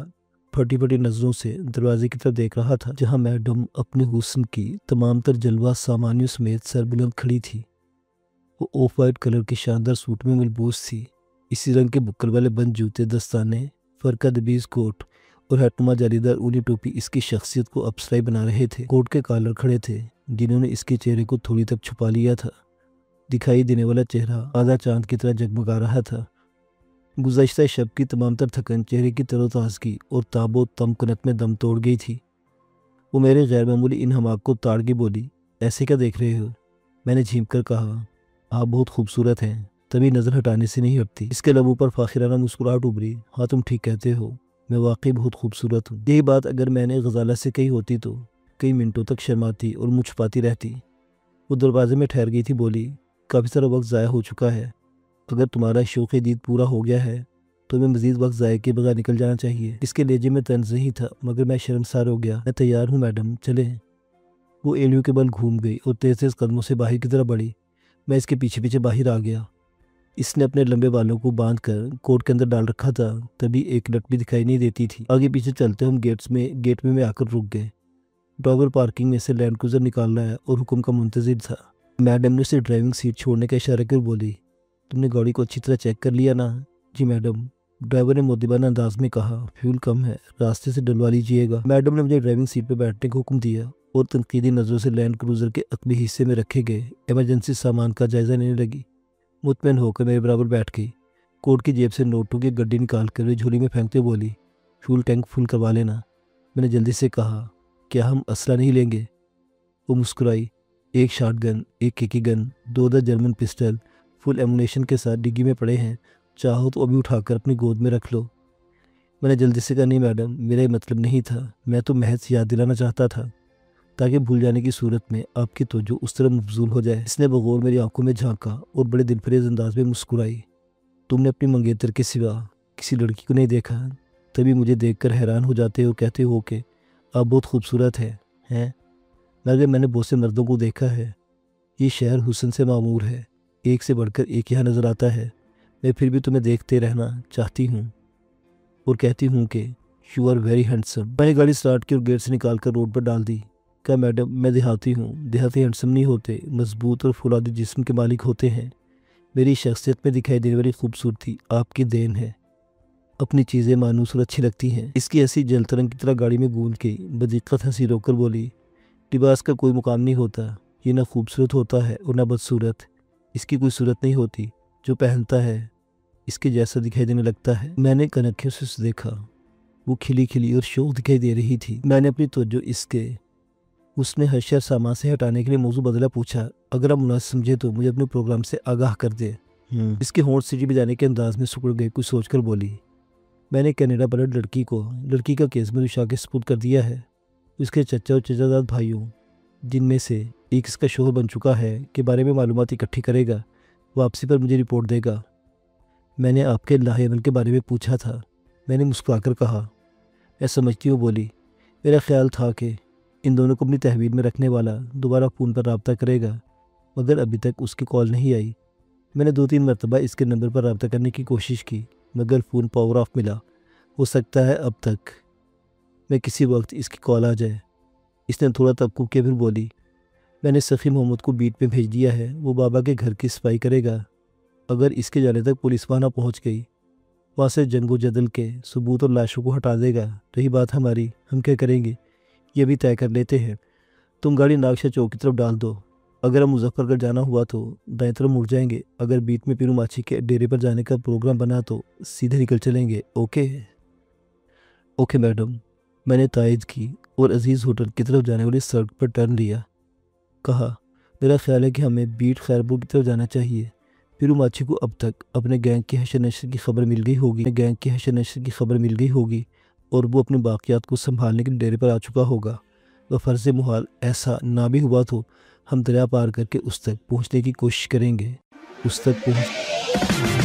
फटी फटी नज़रों से दरवाजे की तरफ देख रहा था, जहाँ मैडम अपने हुस्न की तमाम तर जलवा सामानियों समेत सरबुलंद खड़ी थी। वो ऑफ वाइट कलर के शानदार सूट में मलबूस थी। इसी रंग के बुक्कल वाले बंद जूते, दस्ताने, फरका दबीज कोट और हटनुमा जालीदार ऊनी टोपी इसकी शख्सियत को अपसराई बना रहे थे। कोट के कॉलर खड़े थे, जिन्होंने इसके चेहरे को थोड़ी तक छुपा लिया था। दिखाई देने वाला चेहरा आधा चांद की तरह जगमगा रहा था। गुज़श्ता शब की तमाम तर थकन चेहरे की तरोताज़गी और ताबो तमकनत में दम तोड़ गई थी। वो मेरे गैर मामूली इन हमाक को ताड़ के बोली, ऐसे क्या देख रहे हो? मैंने झींक कर कहा, आप बहुत खूबसूरत हैं। तभी नज़र हटाने से नहीं हटती। इसके लबों पर फाखिराना मुस्कुराहट उभरी। हाँ, तुम ठीक कहते हो, मैं वाकई बहुत खूबसूरत हूँ। यही बात अगर मैंने गजाला से कही होती तो कई मिनटों तक शर्माती और मुँह छुपाती रहती। वो दरवाजे में ठहर गई थी। बोली, काफ़ी सारा वक्त ज़ाया हो चुका है। अगर तुम्हारा शौक़ दीद पूरा हो गया है तो मैं मज़ीद वक्त ज़ाया के बगैर निकल जाना चाहिए। इसके लहजे में तंज़ नहीं था, मगर मैं शर्मसार हो गया। मैं तैयार हूँ मैडम, चलें। वो एड़ियों के बल घूम गई और तेज़ तेज़ कदमों से बाहर की तरफ बढ़ी। मैं इसके पीछे पीछे बाहर आ गया। इसने अपने लंबे बालों को बांध कर कोट के अंदर डाल रखा था, तभी एक लट भी दिखाई नहीं देती थी। आगे पीछे चलते हम गेट में आकर रुक गए। ड्राइवर पार्किंग में से लैंड क्रूज़र निकाल रहा है और हुक्म का मुंतज़िर था। मैडम ने उसे ड्राइविंग सीट छोड़ने का इशारा कर बोली, तुमने गाड़ी को अच्छी तरह चेक कर लिया ना? जी मैडम, ड्राइवर ने मुद्दिबाना अंदाज में कहा। फ्यूल कम है, रास्ते से डलवा लीजिएगा। मैडम ने मुझे ड्राइविंग सीट पर बैठने का हुक्म दिया और तनकीदी नज़रों से लैंड क्रूज़र के अकबी हिस्से में रखे गए इमरजेंसी सामान का जायज़ा लेने लगी। मुतमईन होकर मेरे बराबर बैठ गई। कोट की जेब से नोटों की गड्डी निकाल कर वे झोली में फेंकते बोली, फ्यूल टैंक फुल करवा लेना। मैंने जल्दी से कहा, क्या हम असला नहीं लेंगे? वो मुस्कुराई। एक शॉटगन, एक केकी gun, 2 German pistol full ammunition के साथ डिग्गी में पड़े हैं, चाहो तो अभी उठाकर अपनी गोद में रख लो। मैंने जल्दी से कहा, नहीं मैडम, मेरा ये मतलब नहीं था। मैं तो महज याद दिलाना चाहता था ताकि भूल जाने की सूरत में आपकी तवज्जो उस तरह मबजूल हो जाए। इसने बगौर मेरी आंखों में झांका और बड़े दिलफरेज अंदाज में मुस्कुराई। तुमने अपनी मंगेतर के सिवा किसी लड़की को नहीं देखा? तभी मुझे देखकर हैरान हो जाते हो, कहते हो कि आप बहुत खूबसूरत हैं। मगर मैंने बहुत से मर्दों को देखा है। ये शहर हुस्न से मामूर है, एक से बढ़कर एक यहाँ नज़र आता है। मैं फिर भी तुम्हें देखते रहना चाहती हूँ और कहती हूँ कि यू आर वेरी हैंडसम। मैंने गाड़ी स्टार्ट की और गेट से निकाल कर रोड पर डाल दी। क्या मैडम, मैं देहाती हूँ। देहाती हैंडसम नहीं होते, मजबूत और फुलादी जिस्म के मालिक होते हैं। मेरी शख्सियत में दिखाई देने वाली खूबसूरती आपकी देन है। अपनी चीज़ें मानूस और अच्छी लगती हैं। इसकी ऐसी जलतरंग की तरह गाड़ी में गूंज के बदिक्कत हंसी रोककर बोली, लिबास का कोई मुकाम नहीं होता। ये ना खूबसूरत होता है और ना बदसूरत। इसकी कोई सूरत नहीं होती, जो पहनता है इसके जैसा दिखाई देने लगता है। मैंने कनखियों से उसे देखा। वो खिली खिली और शौक दिखाई दे रही थी। मैंने अपनी तवज्जो इसके उसने हशर सामान से हटाने के लिए मौजू बदला। पूछा, अगर आप मुनासिब समझे तो मुझे अपने प्रोग्राम से आगाह कर दे। इसके होंठ सीटी में जाने के अंदाज में सुकड़ गए। कुछ सोचकर बोली, मैंने कनाडा पलट लड़की का केस में उषा के सपुर्द कर दिया है। उसके चचा और चचाजाद भाइयों, जिनमें से एक इसका शोहर बन चुका है, के बारे में मालूमात इकट्ठी करेगा वापसी पर मुझे रिपोर्ट देगा। मैंने आपके लाहेवल के बारे में पूछा था। मैंने मुस्कुराकर कहा। मैं समझती हूँ, बोली। मेरा ख्याल था कि इन दोनों को अपनी तहवील में रखने वाला दोबारा फ़ोन पर रब्ता करेगा, मगर अभी तक उसकी कॉल नहीं आई। मैंने 2-3 मरतबा इसके नंबर पर रब्ता करने की कोशिश की, मगर फ़ोन पावर ऑफ मिला। हो सकता है अब तक मैं किसी वक्त इसकी कॉल आ जाए। इसने थोड़ा तबकू के फिर बोली। मैंने सखी मोहम्मद को बीट में भेज दिया है, वो बाबा के घर की सफाई करेगा। अगर इसके जाने तक पुलिस वहाँ पहुँच गई, वहाँ से जंगो जदल के सबूत और लाशों को हटा देगा। रही बात हमारी, हम क्या करेंगे ये भी तय कर लेते हैं। तुम गाड़ी नागशा चौक की तरफ डाल दो। अगर हम मुजफ्फरगढ़ जाना हुआ तो दाएं तरफ मुड़ जाएंगे। अगर बीच में पीरू माछी के डेरे पर जाने का प्रोग्राम बना तो सीधे निकल चलेंगे। ओके? ओके मैडम, मैंने तायद की और अजीज़ होटल की तरफ जाने वाली सड़क पर टर्न लिया। कहा, मेरा ख्याल है कि हमें बीट खैरपुर की तरफ जाना चाहिए। पीरू माछी को अब तक अपने गैंग की हशर नशर की खबर मिल गई होगी और वो अपने बाकियात को संभालने के लिए डेरे पर आ चुका होगा। वह फ़र्ज़ मुहाल ऐसा ना भी हुआ तो हम दरिया पार करके उस तक पहुंचने की कोशिश करेंगे। उस तक पहुंच